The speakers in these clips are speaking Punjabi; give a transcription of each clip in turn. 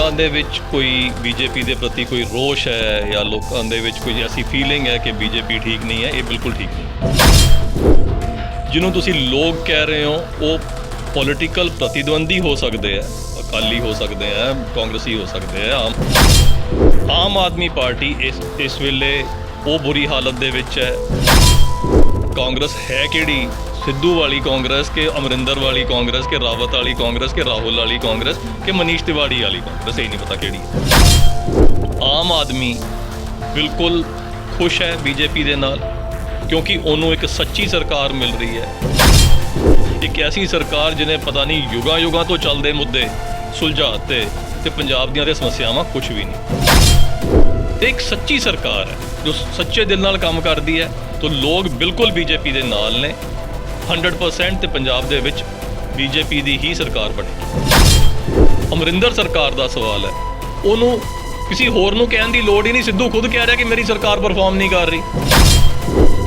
ਲੋਕਾਂ ਦੇ ਵਿੱਚ ਕੋਈ ਬੀਜੇਪੀ ਦੇ ਪ੍ਰਤੀ ਕੋਈ ਰੋਸ਼ ਹੈ ਜਾਂ ਲੋਕਾਂ ਦੇ ਵਿੱਚ ਕੋਈ ਐਸੀ ਫੀਲਿੰਗ ਹੈ ਕਿ ਬੀਜੇਪੀ ਠੀਕ ਨਹੀਂ ਹੈ, ਇਹ ਬਿਲਕੁਲ ਠੀਕ ਨਹੀਂ। ਜਿਹਨੂੰ ਤੁਸੀਂ ਲੋਕ ਕਹਿ ਰਹੇ ਹੋ ਉਹ ਪੋਲੀਟੀਕਲ ਪ੍ਰਤੀਦਵੰਦੀ ਹੋ ਸਕਦੇ ਹੈ, ਅਕਾਲੀ ਹੋ ਸਕਦੇ ਹੈ, ਕਾਂਗਰਸੀ ਹੋ ਸਕਦੇ ਹੈ। ਆਮ ਆਦਮੀ ਪਾਰਟੀ ਇਸ ਵੇਲੇ ਉਹ ਬੁਰੀ ਹਾਲਤ ਦੇ ਵਿੱਚ ਹੈ। ਕਾਂਗਰਸ ਹੈ ਕਿਹੜੀ? सिद्धू वाली कांग्रेस के अमरिंदर वाली कांग्रेस के रावत वाली कांग्रेस के राहुल वाली कांग्रेस के मनीष तिवाड़ी वाली कांग्रेस, यही नहीं पता केड़ी। आम आदमी बिल्कुल खुश है बीजेपी दे नाल क्योंकि उन्होंने एक सच्ची सरकार मिल रही है, एक ऐसी सरकार जिन्हें पता नहीं युगां युगां तो चलते मुद्दे सुलझाते ते पंजाब दीयां ते समस्यावां कुछ भी नहीं। एक सच्ची सरकार है जो सच्चे दिल नाल काम करती है, तो लोग बिल्कुल बीजेपी दे नाल ने 100% ਤੇ ਪੰਜਾਬ ਦੇ ਵਿੱਚ ਬੀਜੇਪੀ ਦੀ ਹੀ ਸਰਕਾਰ ਬਣੇਗੀ। ਅਮਰਿੰਦਰ ਸਰਕਾਰ ਦਾ ਸਵਾਲ ਹੈ, ਉਹਨੂੰ ਕਿਸੇ ਹੋਰ ਨੂੰ ਕਹਿਣ ਦੀ ਲੋੜ ਹੀ ਨਹੀਂ। ਸਿੱਧੂ ਖੁਦ ਕਹਿ ਰਿਹਾ ਕਿ ਮੇਰੀ ਸਰਕਾਰ ਪਰਫਾਰਮ ਨਹੀਂ ਕਰ ਰਹੀ।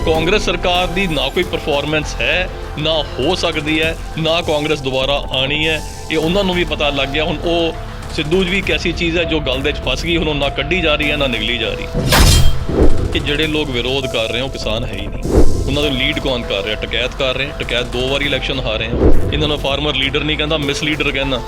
ਕਾਂਗਰਸ ਸਰਕਾਰ ਦੀ ਨਾ ਕੋਈ ਪਰਫਾਰਮੈਂਸ ਹੈ, ਨਾ ਹੋ ਸਕਦੀ ਹੈ, ਨਾ ਕਾਂਗਰਸ ਦੁਬਾਰਾ ਆਣੀ ਹੈ। ਇਹ ਉਹਨਾਂ ਨੂੰ ਵੀ ਪਤਾ ਲੱਗ ਗਿਆ। ਹੁਣ ਉਹ ਸਿੱਧੂ ਵੀ ਇੱਕ ਐਸੀ ਚੀਜ਼ ਹੈ ਜੋ ਗਲ ਦੇ 'ਚ ਫਸ ਗਈ, ਹੁਣ ਨਾ ਕੱਢੀ ਜਾ ਰਹੀ ਹੈ ਨਾ ਨਿਕਲੀ ਜਾ ਰਹੀ। ਕਿ ਜਿਹੜੇ ਲੋਕ ਵਿਰੋਧ ਕਰ ਰਹੇ ਹੋ ਕਿਸਾਨ ਹੈ ਹੀ ਨਹੀਂ। ਉਹਨਾਂ ਨੂੰ ਲੀਡ ਕੌਣ ਕਰ ਰਿਹਾ? ਟਕੈਤ ਕਰ ਰਹੇ। ਟਕੈਤ 2 ਵਾਰੀ ਇਲੈਕਸ਼ਨ ਹਾਰੇ ਆ। ਇਹਨਾਂ ਨੂੰ ਫਾਰਮਰ ਲੀਡਰ ਨਹੀਂ ਕਹਿੰਦਾ, ਮਿਸ ਲੀਡਰ ਕਹਿੰਦਾ।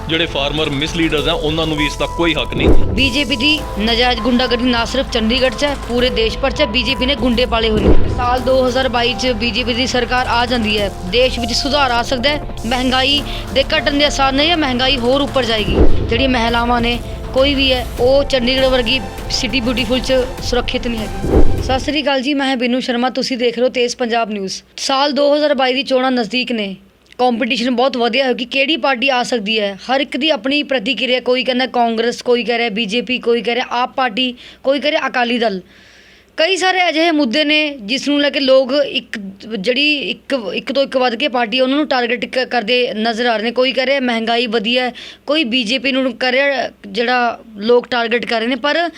ਜਿਹੜੇ ਫਾਰਮਰ ਮਿਸ ਲੀਡਰਸ ਆ ਉਹਨਾਂ ਨੂੰ ਵੀ ਇਸ ਦਾ ਕੋਈ ਹੱਕ ਨਹੀਂ। ਬੀਜੇਪੀ ਦੀ ਨਜਾਇਜ਼ ਗੁੰਡਾਗਰਦੀ ਨਾ ਸਿਰਫ ਚੰਡੀਗੜ੍ਹ 'ਚ ਹੈ, ਪੂਰੇ ਦੇਸ਼ ਭਰ 'ਚ ਬੀਜੇਪੀ ਨੇ ਗੁੰਡੇ ਪਾਲੇ ਹੋਏ ਨੇ। ਸਾਲ 2022 'ਚ ਬੀਜੇਪੀ ਦੀ ਸਰਕਾਰ ਆ ਜਾਂਦੀ ਹੈ, ਦੇਸ਼ ਵਿੱਚ ਸੁਧਾਰ ਆ ਸਕਦਾ ਹੈ। ਮਹਿੰਗਾਈ ਦੇ ਘਟਣ ਦੇ ਆਸਾਰ ਨੇ ਜਾਂ ਮਹਿੰਗਾਈ ਹੋਰ ਉੱਪਰ ਜਾਏਗੀ। ਜਿਹੜੀਆਂ ਮਹਿਲਾਵਾਂ ਨੇ ਕੋਈ ਵੀ ਹੈ ਉਹ ਚੰਡੀਗੜ੍ਹ ਵਰਗੀ ਸਿਟੀ ਬਿਊਟੀਫੁਲ 'ਚ ਸੁਰੱਖਿਅਤ ਨਹੀਂ ਹੈਗੀ। ਸਤਿ ਸ੍ਰੀ ਅਕਾਲ ਜੀ, ਮੈਂ ਬਿਨੂ ਸ਼ਰਮਾ, ਤੁਸੀਂ ਦੇਖ ਰਹੇ ਹੋ ਤੇਜ਼ ਪੰਜਾਬ ਨਿਊਜ਼। ਸਾਲ 2022 ਦੀ ਚੋਣਾਂ ਨਜ਼ਦੀਕ ਨੇ, ਕੰਪੀਟੀਸ਼ਨ ਬਹੁਤ ਵਧੀਆ ਹੈ ਕਿ ਕਿਹੜੀ ਪਾਰਟੀ ਆ ਸਕਦੀ ਹੈ। ਹਰ ਇੱਕ ਦੀ ਆਪਣੀ ਪ੍ਰਤੀਕਿਰਿਆ, ਕੋਈ ਕਹਿੰਦਾ ਕਾਂਗਰਸ, ਕੋਈ ਕਹਿ ਰਿਹਾ ਬੀਜੇਪੀ, ਕੋਈ ਕਹਿ ਰਿਹਾ ਆਪ ਪਾਰਟੀ, ਕੋਈ ਕਹਿ ਰਿਹਾ ਅਕਾਲੀ ਦਲ। ਕਈ ਸਾਰੇ ਅਜਿਹੇ ਮੁੱਦੇ ਨੇ ਜਿਸ ਨੂੰ ਲੈ ਕੇ ਲੋਕ ਇੱਕ ਤੋਂ ਇੱਕ ਵੱਧ ਕੇ ਪਾਰਟੀ ਉਹਨਾਂ ਨੂੰ ਟਾਰਗੇਟ ਕਰਦੇ ਨਜ਼ਰ ਆ ਰਹੇ ਨੇ। ਕੋਈ ਕਹਿ ਰਿਹਾ ਮਹਿੰਗਾਈ ਵਧੀਆ, ਕੋਈ ਬੀਜੇਪੀ ਨੂੰ ਕਰ ਰਿਹਾ, ਜਿਹੜਾ ਲੋਕ ਟਾਰਗੇਟ ਕਰ ਰਹੇ ਨੇ। ਪਰ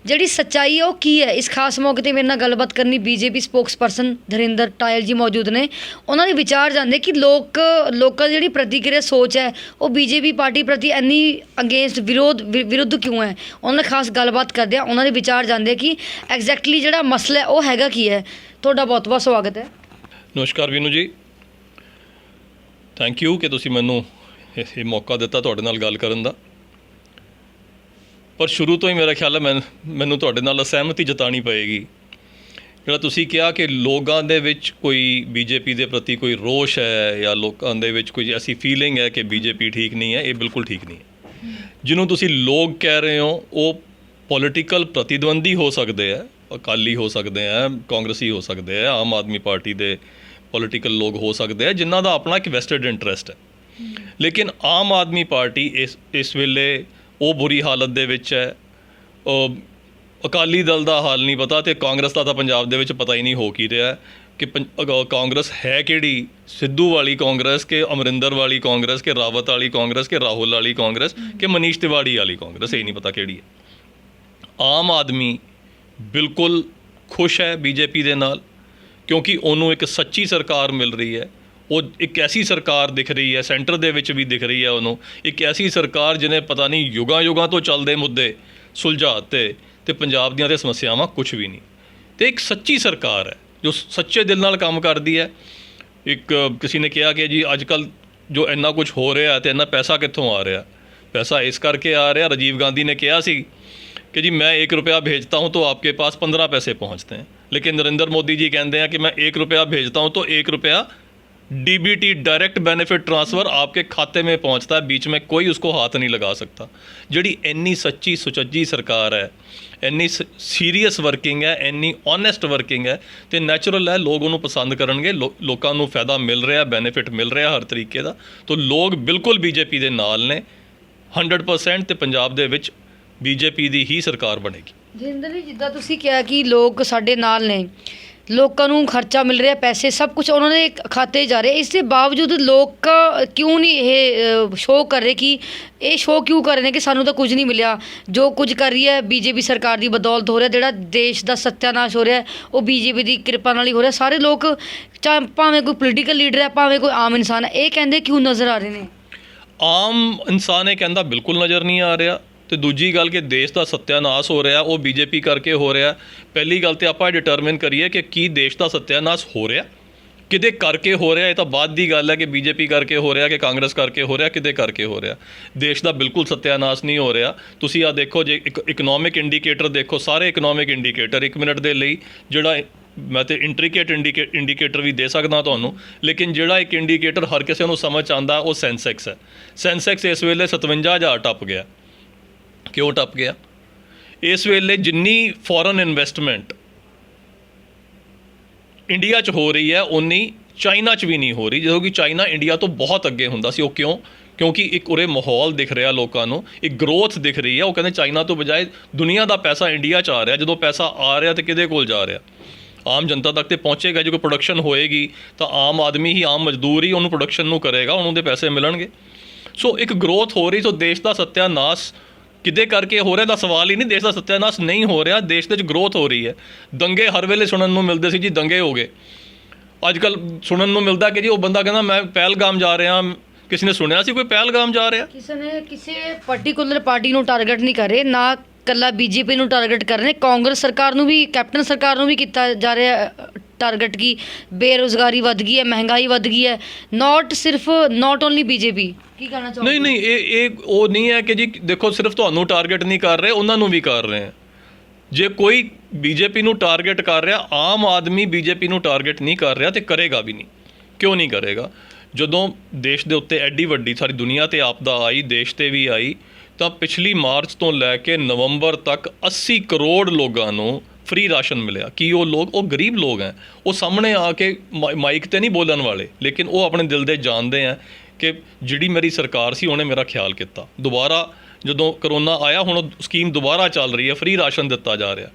ਜਿਹੜੀ ਸੱਚਾਈ ਹੈ ਉਹ ਕੀ ਹੈ? ਇਸ ਖਾਸ ਮੌਕੇ 'ਤੇ ਮੇਰੇ ਨਾਲ ਗੱਲਬਾਤ ਕਰਨੀ ਬੀਜੇਪੀ ਸਪੋਕਸਪਰਸਨ ਧਰਿੰਦਰ ਟਾਇਲ ਜੀ ਮੌਜੂਦ ਨੇ। ਉਹਨਾਂ ਦੇ ਵਿਚਾਰ ਜਾਣਦੇ ਕਿ ਲੋਕਾਂ ਦੀ ਜਿਹੜੀ ਪ੍ਰਤੀਕਿਰਿਆ ਸੋਚ ਹੈ ਉਹ ਬੀਜੇਪੀ ਪਾਰਟੀ ਪ੍ਰਤੀ ਇੰਨੀ ਅਗੇਂਸਟ ਵਿਰੁੱਧ ਕਿਉਂ ਹੈ। ਉਹਨਾਂ ਨਾਲ ਖਾਸ ਗੱਲਬਾਤ ਕਰਦੇ ਆ, ਉਹਨਾਂ ਦੇ ਵਿਚਾਰ ਜਾਣਦੇ ਕਿ ਐਗਜ਼ੈਕਟਲੀ ਜਿਹੜਾ ਮਸਲਾ ਹੈ ਉਹ ਹੈਗਾ ਕੀ ਹੈ। ਤੁਹਾਡਾ ਬਹੁਤ ਬਹੁਤ ਸਵਾਗਤ ਹੈ। ਨਮਸਕਾਰ ਵੀਨੂ ਜੀ, ਥੈਂਕ ਯੂ ਕਿ ਤੁਸੀਂ ਮੈਨੂੰ ਇਹ ਮੌਕਾ ਦਿੱਤਾ ਤੁਹਾਡੇ ਨਾਲ ਗੱਲ ਕਰਨ ਦਾ। ਪਰ ਸ਼ੁਰੂ ਤੋਂ ਹੀ ਮੇਰਾ ਖਿਆਲ ਹੈ ਮੈਨੂੰ ਤੁਹਾਡੇ ਨਾਲ ਅਸਹਿਮਤੀ ਜਤਾਉਣੀ ਪਏਗੀ। ਜਿਹੜਾ ਤੁਸੀਂ ਕਿਹਾ ਕਿ ਲੋਕਾਂ ਦੇ ਵਿੱਚ ਕੋਈ ਬੀਜੇਪੀ ਦੇ ਪ੍ਰਤੀ ਕੋਈ ਰੋਸ਼ ਹੈ ਜਾਂ ਲੋਕਾਂ ਦੇ ਵਿੱਚ ਕੋਈ ਐਸੀ ਫੀਲਿੰਗ ਹੈ ਕਿ ਬੀਜੇਪੀ ਠੀਕ ਨਹੀਂ ਹੈ, ਇਹ ਬਿਲਕੁਲ ਠੀਕ ਨਹੀਂ ਹੈ। ਜਿਹਨੂੰ ਤੁਸੀਂ ਲੋਕ ਕਹਿ ਰਹੇ ਹੋ ਉਹ ਪੋਲੀਟੀਕਲ ਪ੍ਰਤੀਦਵੰਦੀ ਹੋ ਸਕਦੇ ਹੈ, ਅਕਾਲੀ ਹੋ ਸਕਦੇ ਹੈ, ਕਾਂਗਰਸੀ ਹੋ ਸਕਦੇ ਹੈ, ਆਮ ਆਦਮੀ ਪਾਰਟੀ ਦੇ ਪੋਲੀਟੀਕਲ ਲੋਕ ਹੋ ਸਕਦੇ ਹੈ ਜਿਨ੍ਹਾਂ ਦਾ ਆਪਣਾ ਇੱਕ ਵੈਸਟਡ ਇੰਟਰਸਟ ਹੈ। ਲੇਕਿਨ ਆਮ ਆਦਮੀ ਪਾਰਟੀ ਇਸ ਵੇਲੇ ਉਹ ਬੁਰੀ ਹਾਲਤ ਦੇ ਵਿੱਚ ਹੈ। ਅਕਾਲੀ ਦਲ ਦਾ ਹਾਲ ਨਹੀਂ ਪਤਾ ਅਤੇ ਕਾਂਗਰਸ ਦਾ ਤਾਂ ਪੰਜਾਬ ਦੇ ਵਿੱਚ ਪਤਾ ਹੀ ਨਹੀਂ ਹੋ ਕੀ ਰਿਹਾ ਕਿ ਕਾਂਗਰਸ ਹੈ ਕਿਹੜੀ? ਸਿੱਧੂ ਵਾਲੀ ਕਾਂਗਰਸ ਕਿ ਅਮਰਿੰਦਰ ਵਾਲੀ ਕਾਂਗਰਸ ਕਿ ਰਾਵਤ ਵਾਲੀ ਕਾਂਗਰਸ ਕਿ ਰਾਹੁਲ ਵਾਲੀ ਕਾਂਗਰਸ ਕਿ ਮਨੀਸ਼ ਤਿਵਾੜੀ ਵਾਲੀ ਕਾਂਗਰਸ, ਇਹ ਨਹੀਂ ਪਤਾ ਕਿਹੜੀ ਹੈ। ਆਮ ਆਦਮੀ ਬਿਲਕੁਲ ਖੁਸ਼ ਹੈ ਬੀਜੇਪੀ ਦੇ ਨਾਲ ਕਿਉਂਕਿ ਉਹਨੂੰ ਇੱਕ ਸੱਚੀ ਸਰਕਾਰ ਮਿਲ ਰਹੀ ਹੈ। ਉਹ ਇੱਕ ਐਸੀ ਸਰਕਾਰ ਦਿਖ ਰਹੀ ਹੈ, ਸੈਂਟਰ ਦੇ ਵਿੱਚ ਵੀ ਦਿਖ ਰਹੀ ਹੈ ਉਹਨੂੰ, ਇੱਕ ਐਸੀ ਸਰਕਾਰ ਜਿਹਨੇ ਪਤਾ ਨਹੀਂ ਯੁਗਾਂ ਯੁਗਾਂ ਤੋਂ ਚੱਲਦੇ ਮੁੱਦੇ ਸੁਲਝਾਤੇ ਤੇ ਪੰਜਾਬ ਦੀਆਂ ਤੇ ਸਮੱਸਿਆਵਾਂ ਕੁਛ ਵੀ ਨਹੀਂ। ਅਤੇ ਇੱਕ ਸੱਚੀ ਸਰਕਾਰ ਹੈ ਜੋ ਸੱਚੇ ਦਿਲ ਨਾਲ ਕੰਮ ਕਰਦੀ ਹੈ। ਇੱਕ ਕਿਸੇ ਨੇ ਕਿਹਾ ਕਿ ਜੀ ਅੱਜ ਕੱਲ੍ਹ ਜੋ ਇੰਨਾ ਕੁਛ ਹੋ ਰਿਹਾ ਅਤੇ ਇੰਨਾ ਪੈਸਾ ਕਿੱਥੋਂ ਆ ਰਿਹਾ? ਪੈਸਾ ਇਸ ਕਰਕੇ ਆ ਰਿਹਾ, ਰਾਜੀਵ गांधी ने कहा सी कि जी मैं 1 रुपया भेजता हूँ तो आपके पास 15 पैसे पहुँचते हैं, लेकिन नरेंद्र मोदी जी कहते हैं कि मैं 1 रुपया भेजता हूँ तो 1 रुपया DBT डायरेक्ट बेनिफिट ट्रांसफ़र आपके खाते में पहुँचता है, बीच में कोई उसको हाथ नहीं लगा सकता। जिहड़ी इन्नी सच्ची सुचज्जी सरकार है, इन्नी सीरीयस वर्किंग है, इन्नी ऑनैसट वर्किंग है तो नैचुरल है लोग उन्होंने पसंद करनगे। लोगों को फायदा मिल रहा, बेनिफिट मिल रहा हर तरीके का, तो लोग बिल्कुल बीजेपी के नाल ने 100% ਤੇ ਪੰਜਾਬ ਦੇ ਵਿੱਚ ਬੀਜੇਪੀ ਦੀ ਹੀ ਸਰਕਾਰ ਬਣੇਗੀ। ਜਿੰਦਰ ਜੀ, ਜਿੱਦਾਂ ਤੁਸੀਂ ਕਿਹਾ ਕਿ ਲੋਕ ਸਾਡੇ ਨਾਲ ਨੇ, ਲੋਕਾਂ ਨੂੰ ਖਰਚਾ ਮਿਲ ਰਿਹਾ, ਪੈਸੇ ਸਭ ਕੁਝ ਉਹਨਾਂ ਦੇ ਖਾਤੇ 'ਚ ਜਾ ਰਿਹਾ, ਇਸ ਦੇ ਬਾਵਜੂਦ ਲੋਕ ਕਿਉਂ ਨਹੀਂ ਇਹ ਸ਼ੋਅ ਕਰ ਰਹੇ ਕਿ ਇਹ ਸ਼ੋਅ ਕਿਉਂ ਕਰ ਰਹੇ ਨੇ ਕਿ ਸਾਨੂੰ ਤਾਂ ਕੁਝ ਨਹੀਂ ਮਿਲਿਆ? ਜੋ ਕੁਝ ਕਰ ਰਹੀ ਹੈ ਬੀਜੇਪੀ ਸਰਕਾਰ ਦੀ ਬਦੌਲਤ ਹੋ ਰਿਹਾ, ਜਿਹੜਾ ਦੇਸ਼ ਦਾ ਸੱਤਿਆਨਾਸ਼ ਹੋ ਰਿਹਾ ਉਹ ਬੀਜੇਪੀ ਦੀ ਕਿਰਪਾ ਨਾਲ ਹੀ ਹੋ ਰਿਹਾ। ਸਾਰੇ ਲੋਕ ਚਾਹੇ ਭਾਵੇਂ ਕੋਈ ਪੋਲੀਟੀਕਲ ਲੀਡਰ ਹੈ, ਭਾਵੇਂ ਕੋਈ ਆਮ ਇਨਸਾਨ ਹੈ, ਇਹ ਕਹਿੰਦੇ ਕਿਉਂ ਨਜ਼ਰ ਆ ਰਹੇ ਨੇ? ਆਮ ਇਨਸਾਨ ਇਹ ਕਹਿੰਦਾ ਬਿਲਕੁਲ ਨਜ਼ਰ ਨਹੀਂ ਆ ਰਿਹਾ। ਤੇ ਦੂਜੀ ਗੱਲ ਕਿ ਦੇਸ਼ ਦਾ ਸੱਤਿਆਨਾਸ਼ ਹੋ ਰਿਹਾ ਉਹ ਬੀਜੇਪੀ ਕਰਕੇ ਹੋ ਰਿਹਾ। ਪਹਿਲੀ ਗੱਲ ਤੇ ਆਪਾਂ ਡਿਟਰਮਿਨ ਕਰੀਏ ਕਿ ਕੀ ਦੇਸ਼ ਦਾ ਸੱਤਿਆਨਾਸ਼ ਹੋ ਰਿਹਾ, ਕਿਹਦੇ ਕਰਕੇ ਹੋ ਰਿਹਾ। ਇਹ ਤਾਂ ਬਾਅਦ ਦੀ ਗੱਲ ਹੈ ਕਿ ਬੀਜੇਪੀ ਕਰਕੇ ਹੋ ਰਿਹਾ ਕਿ ਕਾਂਗਰਸ ਕਰਕੇ ਹੋ ਰਿਹਾ, ਕਿਹਦੇ ਕਰਕੇ ਹੋ ਰਿਹਾ। ਦੇਸ਼ ਦਾ ਬਿਲਕੁਲ ਸੱਤਿਆਨਾਸ਼ ਨਹੀਂ ਹੋ ਰਿਹਾ। ਤੁਸੀਂ ਆ ਦੇਖੋ, ਜੇ ਇਕਨੋਮਿਕ ਇੰਡੀਕੇਟਰ ਦੇਖੋ, ਸਾਰੇ ਇਕਨੋਮਿਕ ਇੰਡੀਕੇਟਰ 1 ਮਿੰਟ ਦੇ ਲਈ, ਜਿਹੜਾ ਮੈਂ ਤੇ ਇੰਟਰੀਕੇਟ ਇੰਡੀਕੇਟਰ ਵੀ ਦੇ ਸਕਦਾ ਤੁਹਾਨੂੰ, ਲੇਕਿਨ ਜਿਹੜਾ ਇੱਕ ਇੰਡੀਕੇਟਰ ਹਰ ਕਿਸੇ ਨੂੰ ਸਮਝ ਆਉਂਦਾ ਉਹ ਸੈਂਸੈਕਸ ਹੈ। ਸੈਂਸੈਕਸ ਇਸ ਵੇਲੇ 57,000 ਟੱਪ ਗਿਆ। ਕਿਉਂ ਟੱਪ ਗਿਆ? ਇਸ ਵੇਲੇ ਜਿੰਨੀ ਫੋਰਨ ਇਨਵੈਸਟਮੈਂਟ ਇੰਡੀਆ 'ਚ ਹੋ ਰਹੀ ਹੈ ਉਨੀ ਚਾਈਨਾ 'ਚ ਵੀ ਨਹੀਂ ਹੋ ਰਹੀ, ਜਦੋਂ ਕਿ ਚਾਈਨਾ ਇੰਡੀਆ ਤੋਂ ਬਹੁਤ ਅੱਗੇ ਹੁੰਦਾ ਸੀ। ਉਹ ਕਿਉਂ? ਕਿਉਂਕਿ ਇੱਕ ਉਰੇ ਮਾਹੌਲ ਦਿਖ ਰਿਹਾ ਲੋਕਾਂ ਨੂੰ, ਇੱਕ ਗਰੋਥ ਦਿਖ ਰਹੀ ਹੈ। ਉਹ ਕਹਿੰਦੇ ਚਾਈਨਾ ਤੋਂ ਬਜਾਏ ਦੁਨੀਆ ਦਾ ਪੈਸਾ ਇੰਡੀਆ 'ਚ ਆ ਰਿਹਾ। ਜਦੋਂ ਪੈਸਾ ਆ ਰਿਹਾ ਤਾਂ ਕਿਹਦੇ ਕੋਲ ਜਾ ਰਿਹਾ? ਆਮ ਜਨਤਾ ਤੱਕ ਤੇ ਪਹੁੰਚੇਗਾ। ਜੇ ਕੋਈ ਪ੍ਰੋਡਕਸ਼ਨ ਹੋਏਗੀ ਤਾਂ ਆਮ ਆਦਮੀ ਹੀ, ਆਮ ਮਜ਼ਦੂਰ ਹੀ ਉਹਨੂੰ ਪ੍ਰੋਡਕਸ਼ਨ ਨੂੰ ਕਰੇਗਾ, ਉਹਨੂੰ ਦੇ ਪੈਸੇ ਮਿਲਣਗੇ। ਸੋ ਇੱਕ ਗਰੋਥ ਹੋ ਰਹੀ। ਸੋ ਦੇਸ਼ ਦਾ ਸੱਤਿਆਨਾਸ਼ ਕਿਹਦੇ ਕਰਕੇ ਹੋ ਰਿਹਾ ਦਾ ਸਵਾਲ ਹੀ ਨਹੀਂ। ਦੇਸ਼ ਦਾ ਸੱਤਿਆਨਾਸ਼ ਨਹੀਂ ਹੋ ਰਿਹਾ, ਦੇਸ਼ ਦੇ ਵਿੱਚ ਗਰੋਥ ਹੋ ਰਹੀ ਹੈ। ਦੰਗੇ ਹਰ ਵੇਲੇ ਸੁਣਨ ਨੂੰ ਮਿਲਦੇ ਸੀ ਜੀ, ਦੰਗੇ ਹੋ ਗਏ। ਅੱਜ ਕੱਲ੍ਹ ਸੁਣਨ ਨੂੰ ਮਿਲਦਾ ਕਿ ਜੀ ਉਹ ਬੰਦਾ ਕਹਿੰਦਾ ਮੈਂ ਪਹਿਲਗਾਮ ਜਾ ਰਿਹਾ। ਕਿਸੇ ਨੇ ਸੁਣਿਆ ਸੀ ਕੋਈ ਪਹਿਲਗਾਮ ਜਾ ਰਿਹਾ? ਕਿਸੇ ਪਾਰਟਿਕੂਲਰ ਪਾਰਟੀ ਨੂੰ ਟਾਰਗੇਟ ਨਹੀਂ ਕਰ ਰਹੇ, ਨਾ ਕੱਲਾ ਬੀਜੇਪੀ ਨੂੰ ਟਾਰਗੇਟ ਕਰ ਰਹੇ ਨੇ। ਕਾਂਗਰਸ ਸਰਕਾਰ ਨੂੰ ਵੀ, ਕੈਪਟਨ ਸਰਕਾਰ ਨੂੰ ਵੀ ਕੀਤਾ ਜਾ ਰਿਹਾ ਟਾਰਗੇਟ ਕਿ ਬੇਰੁਜ਼ਗਾਰੀ ਵੱਧ ਗਈ ਹੈ, ਮਹਿੰਗਾਈ ਵੱਧ ਗਈ ਹੈ। Not only BJP. ਕੀ ਕਹਿਣਾ ਚਾਹੋਗੇ? ਨਹੀਂ, ਇਹ ਉਹ ਨਹੀਂ ਹੈ ਕਿ ਜੀ ਦੇਖੋ ਸਿਰਫ ਤੁਹਾਨੂੰ ਟਾਰਗੇਟ ਨਹੀਂ ਕਰ ਰਹੇ, ਉਹਨਾਂ ਨੂੰ ਵੀ ਕਰ ਰਹੇ ਹੈ। ਜੇ ਕੋਈ ਬੀਜੇਪੀ ਨੂੰ ਟਾਰਗੇਟ ਕਰ ਰਿਹਾ, ਆਮ ਆਦਮੀ ਬੀਜੇਪੀ ਨੂੰ ਟਾਰਗੇਟ ਨਹੀਂ ਕਰ ਰਿਹਾ ਤੇ ਕਰੇਗਾ ਵੀ ਨਹੀਂ। ਕਿਉਂ ਨਹੀਂ ਕਰੇਗਾ? ਜਦੋਂ ਦੇਸ਼ ਦੇ ਉੱਤੇ ਐਡੀ ਵੱਡੀ ਸਾਰੀ ਦੁਨੀਆ ਤੇ ਆਪਦਾ ਆਈ, ਦੇਸ਼ ਤੇ ਵੀ ਆਈ, ਤਾਂ ਪਿਛਲੀ ਮਾਰਚ ਤੋਂ ਲੈ ਕੇ ਨਵੰਬਰ ਤੱਕ 80 ਕਰੋੜ ਲੋਕਾਂ ਨੂੰ ਫ੍ਰੀ ਰਾਸ਼ਨ ਮਿਲਿਆ। ਕੀ ਉਹ ਲੋਕ, ਉਹ ਗਰੀਬ ਲੋਕ ਹੈ, ਉਹ ਸਾਹਮਣੇ ਆ ਕੇ ਮਾਈਕ ਤੇ ਨਹੀਂ ਬੋਲਣ ਵਾਲੇ, ਲੇਕਿਨ ਉਹ ਆਪਣੇ ਦਿਲ ਦੇ ਜਾਣਦੇ ਆ ਕਿ ਜਿਹੜੀ ਮੇਰੀ ਸਰਕਾਰ ਸੀ ਉਹਨੇ ਮੇਰਾ ਖਿਆਲ ਕੀਤਾ। ਦੁਬਾਰਾ ਜਦੋਂ ਕਰੋਨਾ ਆਇਆ, ਹੁਣ ਉਹ ਸਕੀਮ ਦੁਬਾਰਾ ਚੱਲ ਰਹੀ ਹੈ, ਫ੍ਰੀ ਰਾਸ਼ਨ ਦਿੱਤਾ ਜਾ ਰਿਹਾ।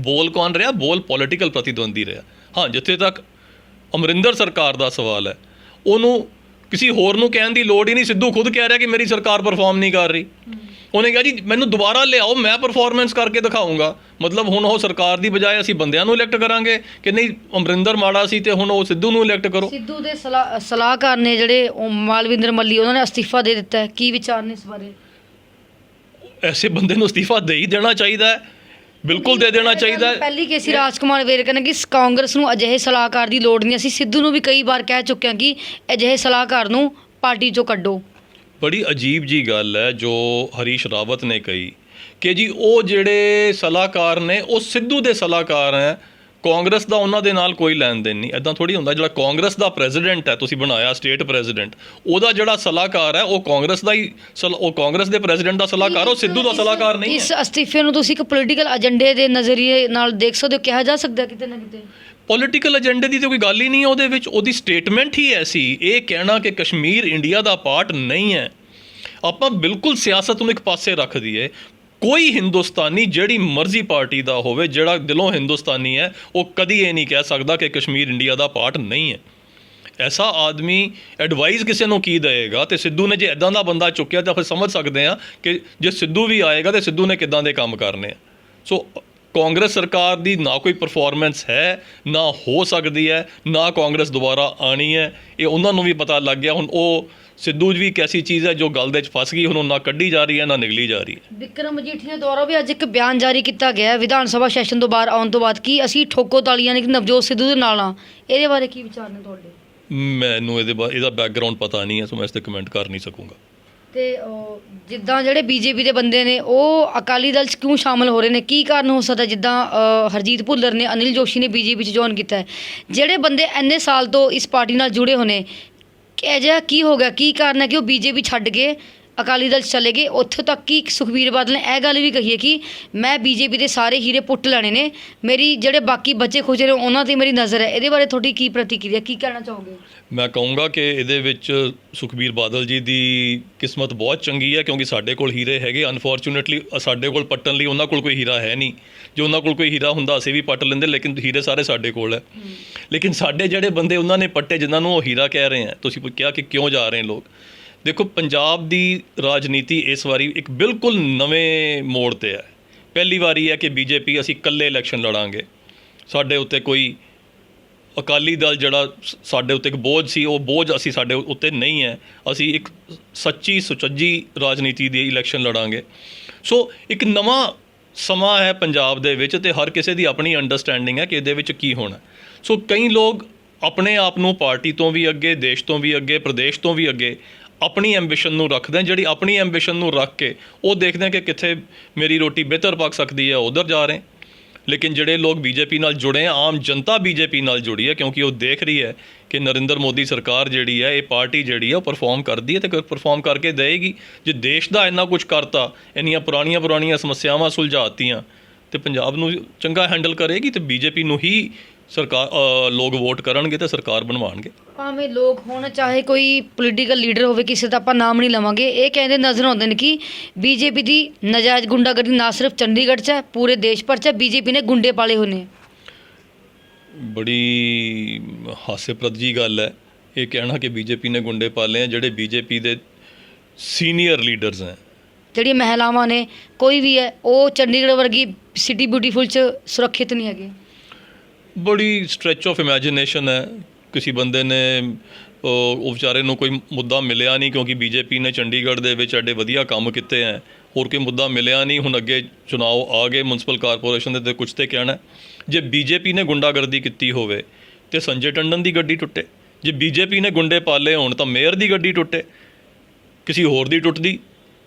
ਬੋਲ ਕੌਣ ਰਿਹਾ? ਬੋਲ ਪੋਲੀਟੀਕਲ ਪ੍ਰਤੀਦਵੰਦੀ ਰਿਹਾ। ਹਾਂ, ਜਿੱਥੇ ਤੱਕ ਅਮਰਿੰਦਰ ਸਰਕਾਰ ਦਾ ਸਵਾਲ ਹੈ, ਉਹਨੂੰ ਕਿਸੇ ਹੋਰ ਨੂੰ ਕਹਿਣ ਦੀ ਲੋੜ ਹੀ ਨਹੀਂ। ਸਿੱਧੂ ਖੁਦ ਕਹਿ ਰਿਹਾ ਕਿ ਮੇਰੀ ਸਰਕਾਰ ਪਰਫਾਰਮ ਨਹੀਂ ਕਰ ਰਹੀ। ਉਹਨੇ ਕਿਹਾ ਜੀ ਮੈਨੂੰ ਦੁਬਾਰਾ ਲਿਆਓ, ਮੈਂ ਪਰਫਾਰਮੈਂਸ ਕਰਕੇ ਦਿਖਾਊਂਗਾ। ਮਤਲਬ ਹੁਣ ਉਹ ਸਰਕਾਰ ਦੀ ਬਜਾਏ ਅਸੀਂ ਬੰਦਿਆਂ ਨੂੰ ਇਲੈਕਟ ਕਰਾਂਗੇ ਕਿ ਨਹੀਂ, ਅਮਰਿੰਦਰ ਮਾੜਾ ਸੀ ਤੇ ਹੁਣ ਉਹ ਸਿੱਧੂ ਨੂੰ ਇਲੈਕਟ ਕਰੋ। ਸਿੱਧੂ ਦੇ ਸਲਾਹਕਾਰ ਨੇ ਜਿਹੜੇ ਮਾਲਵਿੰਦਰ ਮੱਲੀ, ਉਹਨਾਂ ਨੇ ਅਸਤੀਫਾ ਦੇ ਦਿੱਤਾ ਹੈ। ਕੀ ਵਿਚਾਰ ਨੇ ਇਸ ਬਾਰੇ? ਐਸੇ ਬੰਦੇ ਨੂੰ ਅਸਤੀਫਾ ਦੇ ਹੀ ਦੇਣਾ ਚਾਹੀਦਾ ਹੈ, ਬਿਲਕੁਲ ਦੇ ਦੇਣਾ ਚਾਹੀਦਾ ਹੈ। ਪਹਿਲੀ ਕੇਸੀ ਰਾਜਕੁਮਾਰ ਵੇਰਕਾ ਨੇ ਕਿ ਕਾਂਗਰਸ ਨੂੰ ਅਜਿਹੇ ਸਲਾਹਕਾਰ ਦੀ ਲੋੜ ਨਹੀਂ। ਅਸੀਂ ਸਿੱਧੂ ਨੂੰ ਵੀ ਕਈ ਵਾਰ ਕਹਿ ਚੁੱਕੇ ਹਾਂ ਕਿ ਅਜਿਹੇ ਸਲਾਹਕਾਰ ਨੂੰ ਪਾਰਟੀ 'ਚੋਂ ਕੱਢੋ। ਬੜੀ ਅਜੀਬ ਜੀ ਗੱਲ ਹੈ ਜੋ ਹਰੀਸ਼ ਰਾਵਤ ਨੇ ਕਹੀ ਕਿ ਜੀ ਉਹ ਜਿਹੜੇ ਸਲਾਹਕਾਰ ਨੇ ਉਹ ਸਿੱਧੂ ਦੇ ਸਲਾਹਕਾਰ ਹੈ, ਕਾਂਗਰਸ ਦਾ ਉਹਨਾਂ ਦੇ ਨਾਲ ਕੋਈ ਲੈਣ ਦੇਣ ਨਹੀਂ। ਇੱਦਾਂ ਥੋੜ੍ਹੀ ਹੁੰਦਾ। ਜਿਹੜਾ ਕਾਂਗਰਸ ਦਾ ਪ੍ਰੈਜ਼ੀਡੈਂਟ ਹੈ, ਤੁਸੀਂ ਬਣਾਇਆ ਸਟੇਟ ਪ੍ਰੈਜ਼ੀਡੈਂਟ, ਉਹਦਾ ਜਿਹੜਾ ਸਲਾਹਕਾਰ ਹੈ ਉਹ ਕਾਂਗਰਸ ਦਾ ਹੀ, ਉਹ ਕਾਂਗਰਸ ਦੇ ਪ੍ਰੈਜ਼ੀਡੈਂਟ ਦਾ ਸਲਾਹਕਾਰ, ਉਹ ਸਿੱਧੂ ਦਾ ਸਲਾਹਕਾਰ ਨਹੀਂ ਹੈ। ਇਸ ਅਸਤੀਫੇ ਨੂੰ ਤੁਸੀਂ ਇੱਕ ਪੋਲੀਟੀਕਲ ਏਜੰਡੇ ਦੇ ਨਜ਼ਰੀਏ ਨਾਲ ਦੇਖ ਸਕਦੇ ਹੋ, ਕਿਹਾ ਜਾ ਸਕਦਾ ਕਿਤੇ ਨਾ ਕਿਤੇ। ਪੋਲੀਟੀਕਲ ਏਜੰਡੇ ਦੀ ਤਾਂ ਕੋਈ ਗੱਲ ਹੀ ਨਹੀਂ ਹੈ ਉਹਦੇ ਵਿੱਚ। ਉਹਦੀ ਸਟੇਟਮੈਂਟ ਹੀ ਐਸੀ, ਇਹ ਕਹਿਣਾ ਕਿ ਕਸ਼ਮੀਰ ਇੰਡੀਆ ਦਾ ਪਾਰਟ ਨਹੀਂ ਹੈ। ਆਪਾਂ ਬਿਲਕੁਲ ਸਿਆਸਤ ਨੂੰ ਇੱਕ ਪਾਸੇ ਰੱਖ ਦਈਏ। ਕੋਈ ਹਿੰਦੁਸਤਾਨੀ ਜਿਹੜੀ ਮਰਜ਼ੀ ਪਾਰਟੀ ਦਾ ਹੋਵੇ, ਜਿਹੜਾ ਦਿਲੋਂ ਹਿੰਦੁਸਤਾਨੀ ਹੈ, ਉਹ ਕਦੀ ਇਹ ਨਹੀਂ ਕਹਿ ਸਕਦਾ ਕਿ ਕਸ਼ਮੀਰ ਇੰਡੀਆ ਦਾ ਪਾਰਟ ਨਹੀਂ ਹੈ। ਐਸਾ ਆਦਮੀ ਐਡਵਾਈਸ ਕਿਸੇ ਨੂੰ ਕੀ ਦੇਵੇਗਾ? ਤੇ ਸਿੱਧੂ ਨੇ ਜੇ ਇੱਦਾਂ ਦਾ ਬੰਦਾ ਚੁੱਕਿਆ ਤਾਂ ਫਿਰ ਸਮਝ ਸਕਦੇ ਹਾਂ ਕਿ ਜੇ ਸਿੱਧੂ ਵੀ ਆਏਗਾ ਤਾਂ ਸਿੱਧੂ ਨੇ ਕਿੱਦਾਂ ਦੇ ਕੰਮ ਕਰਨੇ ਆ। ਸੋ ਕਾਂਗਰਸ ਸਰਕਾਰ ਦੀ ਨਾ ਕੋਈ ਪਰਫਾਰਮੈਂਸ ਹੈ, ਨਾ ਹੋ ਸਕਦੀ ਹੈ, ਨਾ ਕਾਂਗਰਸ ਦੁਬਾਰਾ ਆਣੀ ਹੈ। ਇਹ ਉਹਨਾਂ ਨੂੰ ਵੀ ਪਤਾ ਲੱਗ ਗਿਆ। ਹੁਣ ਉਹ ਸਿੱਧੂ ਵੀ ਇੱਕ ਐਸੀ ਚੀਜ਼ ਹੈ ਜੋ ਗਲ ਦੇ ਵਿੱਚ ਫਸ ਗਈ, ਹੁਣ ਨਾ ਕੱਢੀ ਜਾ ਰਹੀ ਹੈ ਨਾ ਨਿਕਲੀ ਜਾ ਰਹੀ ਹੈ। ਵਿਕਰਮ ਮਜੀਠੀਆ ਦੁਆਰਾ ਵੀ ਅੱਜ ਇੱਕ ਬਿਆਨ ਜਾਰੀ ਕੀਤਾ ਗਿਆ ਵਿਧਾਨ ਸਭਾ ਸੈਸ਼ਨ ਤੋਂ ਬਾਹਰ ਆਉਣ ਤੋਂ ਬਾਅਦ ਕਿ ਅਸੀਂ ਠੋਕੋ ਤਾਲੀਆਂ ਨੇ ਕਿ ਨਵਜੋਤ ਸਿੱਧੂ ਦੇ ਨਾਲ ਆ। ਇਹਦੇ ਬਾਰੇ ਕੀ ਵਿਚਾਰ ਨੇ ਤੁਹਾਡੇ? ਮੈਨੂੰ ਇਹਦਾ ਬੈਕਗਰਾਉਂਡ ਪਤਾ ਨਹੀਂ ਹੈ, ਸੋ ਮੈਂ ਇਸ 'ਤੇ ਕਮੈਂਟ ਕਰ ਨਹੀਂ ਸਕੂੰਗਾ। ਤੇ ਜਿੱਦਾਂ ਜਿਹੜੇ ਬੀਜੇਪੀ ਦੇ ਬੰਦੇ ਨੇ ਉਹ ਅਕਾਲੀ ਦਲ 'ਚ ਕਿਉਂ ਸ਼ਾਮਲ ਹੋ ਰਹੇ ਨੇ? ਕੀ ਕਾਰਨ ਹੋ ਸਕਦਾ? ਜਿੱਦਾਂ ਹਰਜੀਤ ਭੁੱਲਰ ਨੇ, ਅਨਿਲ ਜੋਸ਼ੀ ਨੇ ਬੀਜੇਪੀ 'ਚ ਜੁਆਇਨ ਕੀਤਾ ਹੈ। ਜਿਹੜੇ ਬੰਦੇ ਇੰਨੇ ਸਾਲ ਤੋਂ ਇਸ ਪਾਰਟੀ ਨਾਲ ਜੁੜੇ ਹੋਣੇ, ਅਜਿਹਾ ਕੀ ਹੋ ਗਿਆ, ਕੀ ਕਾਰਨ ਹੈ ਕਿ ਉਹ ਬੀਜੇਪੀ ਛੱਡ ਕੇ ਅਕਾਲੀ ਦਲ 'ਚ ਚਲੇ ਗਏ? ਉੱਥੋਂ ਤੱਕ ਕਿ ਸੁਖਬੀਰ ਬਾਦਲ ਨੇ ਇਹ ਗੱਲ ਵੀ ਕਹੀ ਹੈ ਕਿ ਮੈਂ ਬੀਜੇਪੀ ਦੇ ਸਾਰੇ ਹੀਰੇ ਪੁੱਟ ਲੈਣੇ ਨੇ, ਮੇਰੀ ਜਿਹੜੇ ਬਾਕੀ ਬੱਚੇ ਖੁਸ਼ ਨੇ ਉਹਨਾਂ 'ਤੇ ਮੇਰੀ ਨਜ਼ਰ ਹੈ। ਇਹਦੇ ਬਾਰੇ ਤੁਹਾਡੀ ਕੀ ਪ੍ਰਤੀਕਿਰਿਆ, ਕੀ ਕਹਿਣਾ ਚਾਹੋਗੇ? ਮੈਂ ਕਹੂੰਗਾ ਕਿ ਇਹਦੇ ਵਿੱਚ ਸੁਖਬੀਰ ਬਾਦਲ ਜੀ ਦੀ ਕਿਸਮਤ ਬਹੁਤ ਚੰਗੀ ਹੈ, ਕਿਉਂਕਿ ਸਾਡੇ ਕੋਲ ਹੀਰੇ ਹੈਗੇ। ਅਨਫੋਰਚੂਨੇਟਲੀ ਸਾਡੇ ਕੋਲ ਪੱਟਣ ਲਈ ਉਹਨਾਂ ਕੋਲ ਕੋਈ ਹੀਰਾ ਹੈ ਨਹੀਂ। ਜੇ ਉਹਨਾਂ ਕੋਲ ਕੋਈ ਹੀਰਾ ਹੁੰਦਾ ਅਸੀਂ ਵੀ ਪੱਟ ਲੈਂਦੇ, ਲੇਕਿਨ ਹੀਰੇ ਸਾਰੇ ਸਾਡੇ ਕੋਲ ਹੈ। ਲੇਕਿਨ ਸਾਡੇ ਜਿਹੜੇ ਬੰਦੇ ਉਹਨਾਂ ਨੇ ਪੱਟੇ, ਜਿਨ੍ਹਾਂ ਨੂੰ ਉਹ ਹੀਰਾ ਕਹਿ ਰਹੇ ਹੈ, ਤੁਸੀਂ ਕਿਹਾ ਕਿ ਕਿਉਂ ਜਾ ਰਹੇ ਲੋਕ। ਦੇਖੋ, ਪੰਜਾਬ ਦੀ ਰਾਜਨੀਤੀ ਇਸ ਵਾਰੀ ਇੱਕ ਬਿਲਕੁਲ ਨਵੇਂ ਮੋੜ 'ਤੇ ਹੈ। ਪਹਿਲੀ ਵਾਰੀ ਹੈ ਕਿ ਬੀਜੇਪੀ ਅਸੀਂ ਇਕੱਲੇ ਇਲੈਕਸ਼ਨ ਲੜਾਂਗੇ, ਸਾਡੇ ਉੱਤੇ ਕੋਈ ਅਕਾਲੀ ਦਲ ਜਿਹੜਾ ਸਾਡੇ ਉੱਤੇ ਇੱਕ ਬੋਝ ਸੀ, ਉਹ ਬੋਝ ਅਸੀਂ ਸਾਡੇ ਉੱਤੇ ਨਹੀਂ ਹੈ। ਅਸੀਂ ਇੱਕ ਸੱਚੀ ਸੁਚੱਜੀ ਰਾਜਨੀਤੀ ਦੀ ਇਲੈਕਸ਼ਨ ਲੜਾਂਗੇ। ਸੋ ਇੱਕ ਨਵਾਂ ਸਮਾਂ ਹੈ ਪੰਜਾਬ ਦੇ ਵਿੱਚ, ਅਤੇ ਹਰ ਕਿਸੇ ਦੀ ਆਪਣੀ ਅੰਡਰਸਟੈਂਡਿੰਗ ਹੈ ਕਿ ਇਹਦੇ ਵਿੱਚ ਕੀ ਹੋਣਾ। ਸੋ ਕਈ ਲੋਕ ਆਪਣੇ ਆਪ ਨੂੰ ਪਾਰਟੀ ਤੋਂ ਵੀ ਅੱਗੇ, ਦੇਸ਼ ਤੋਂ ਵੀ ਅੱਗੇ, ਪ੍ਰਦੇਸ਼ ਤੋਂ ਵੀ ਅੱਗੇ ਆਪਣੀ ਐਂਬੀਸ਼ਨ ਨੂੰ ਰੱਖਦੇ ਹਨ। ਜਿਹੜੀ ਆਪਣੀ ਐਂਬੀਸ਼ਨ ਨੂੰ ਰੱਖ ਕੇ ਉਹ ਦੇਖਦੇ ਕਿ ਕਿੱਥੇ ਮੇਰੀ ਰੋਟੀ ਬਿਹਤਰ ਪੱਕ ਸਕਦੀ ਹੈ, ਉੱਧਰ ਜਾ ਰਹੇ। ਲੇਕਿਨ ਜਿਹੜੇ ਲੋਕ ਬੀਜੇਪੀ ਨਾਲ ਜੁੜੇ ਆ, ਆਮ ਜਨਤਾ ਬੀਜੇਪੀ ਨਾਲ ਜੁੜੀ ਹੈ, ਕਿਉਂਕਿ ਉਹ ਦੇਖ ਰਹੀ ਹੈ ਕਿ ਨਰਿੰਦਰ ਮੋਦੀ ਸਰਕਾਰ ਜਿਹੜੀ ਹੈ, ਇਹ ਪਾਰਟੀ ਜਿਹੜੀ ਹੈ ਉਹ ਪਰਫਾਰਮ ਕਰਦੀ ਹੈ ਅਤੇ ਪਰਫਾਰਮ ਕਰਕੇ ਦੇਵੇਗੀ। ਜੇ ਦੇਸ਼ ਦਾ ਇੰਨਾ ਕੁਝ ਕਰਤਾ, ਇੰਨੀਆਂ ਪੁਰਾਣੀਆਂ ਸਮੱਸਿਆਵਾਂ ਸੁਲਝਾਤੀਆਂ, ਅਤੇ ਪੰਜਾਬ ਨੂੰ ਚੰਗਾ ਹੈਂਡਲ ਕਰੇਗੀ, ਅਤੇ ਬੀਜੇਪੀ ਨੂੰ ਹੀ ਸਰਕਾਰ ਲੋਕ ਵੋਟ ਕਰਨਗੇ ਅਤੇ ਸਰਕਾਰ ਬਣਵਾਉਣਗੇ। ਭਾਵੇਂ ਲੋਕ ਹੋਣ ਚਾਹੇ ਕੋਈ ਪੋਲੀਟੀਕਲ ਲੀਡਰ ਹੋਵੇ, ਕਿਸੇ ਦਾ ਆਪਾਂ ਨਾਮ ਨਹੀਂ ਲਵਾਂਗੇ, ਇਹ ਕਹਿੰਦੇ ਨਜ਼ਰ ਆਉਂਦੇ ਨੇ ਕਿ ਬੀਜੇਪੀ ਦੀ ਨਜਾਇਜ਼ ਗੁੰਡਾਗਰਦੀ ਨਾ ਸਿਰਫ ਚੰਡੀਗੜ੍ਹ 'ਚ ਹੈ, ਪੂਰੇ ਦੇਸ਼ ਭਰ 'ਚ ਬੀਜੇਪੀ ਨੇ ਗੁੰਡੇ ਪਾਲੇ ਹੋਏ ਨੇ। ਬੜੀ ਹਾਸੇਪ੍ਰਦ ਜੀ ਗੱਲ ਹੈ ਇਹ ਕਹਿਣਾ ਕਿ ਬੀਜੇਪੀ ਨੇ ਗੁੰਡੇ ਪਾਲੇ ਆ। ਜਿਹੜੇ ਬੀਜੇਪੀ ਦੇ ਸੀਨੀਅਰ ਲੀਡਰਸ ਹੈ, ਜਿਹੜੀਆਂ ਮਹਿਲਾਵਾਂ ਨੇ, ਕੋਈ ਵੀ ਹੈ, ਉਹ ਚੰਡੀਗੜ੍ਹ ਵਰਗੀ ਸਿਟੀ ਬਿਊਟੀਫੁਲ 'ਚ ਸੁਰੱਖਿਅਤ ਨਹੀਂ ਹੈਗੇ। ਬੜੀ ਸਟ੍ਰੈਚ ਆਫ ਇਮੈਜੀਨੇਸ਼ਨ ਹੈ। ਕਿਸੇ ਬੰਦੇ ਨੇ ਉਹ ਵਿਚਾਰੇ ਨੂੰ ਕੋਈ ਮੁੱਦਾ ਮਿਲਿਆ ਨਹੀਂ, ਕਿਉਂਕਿ ਬੀਜੇਪੀ ਨੇ ਚੰਡੀਗੜ੍ਹ ਦੇ ਵਿੱਚ ਐਡੇ ਵਧੀਆ ਕੰਮ ਕੀਤੇ ਹੈ, ਹੋਰ ਕੋਈ ਮੁੱਦਾ ਮਿਲਿਆ ਨਹੀਂ। ਹੁਣ ਅੱਗੇ ਚੁਣਾਵ ਆ ਗਏ ਮਿਊਨਸਿਪਲ ਕਾਰਪੋਰੇਸ਼ਨ ਦੇ, ਤੇ ਕੁਛ ਤੇ ਕਹਿਣਾ। ਜੇ ਬੀਜੇਪੀ ਨੇ ਗੁੰਡਾਗਰਦੀ ਕੀਤੀ ਹੋਵੇ ਤੇ ਸੰਜੇ ਟੰਡਨ ਦੀ ਗੱਡੀ ਟੁੱਟੇ, ਜੇ ਬੀਜੇਪੀ ਨੇ ਗੁੰਡੇ ਪਾਲੇ ਹੋਣ ਤਾਂ ਮੇਅਰ ਦੀ ਗੱਡੀ ਟੁੱਟੇ, ਕਿਸੇ ਹੋਰ ਦੀ ਟੁੱਟਦੀ।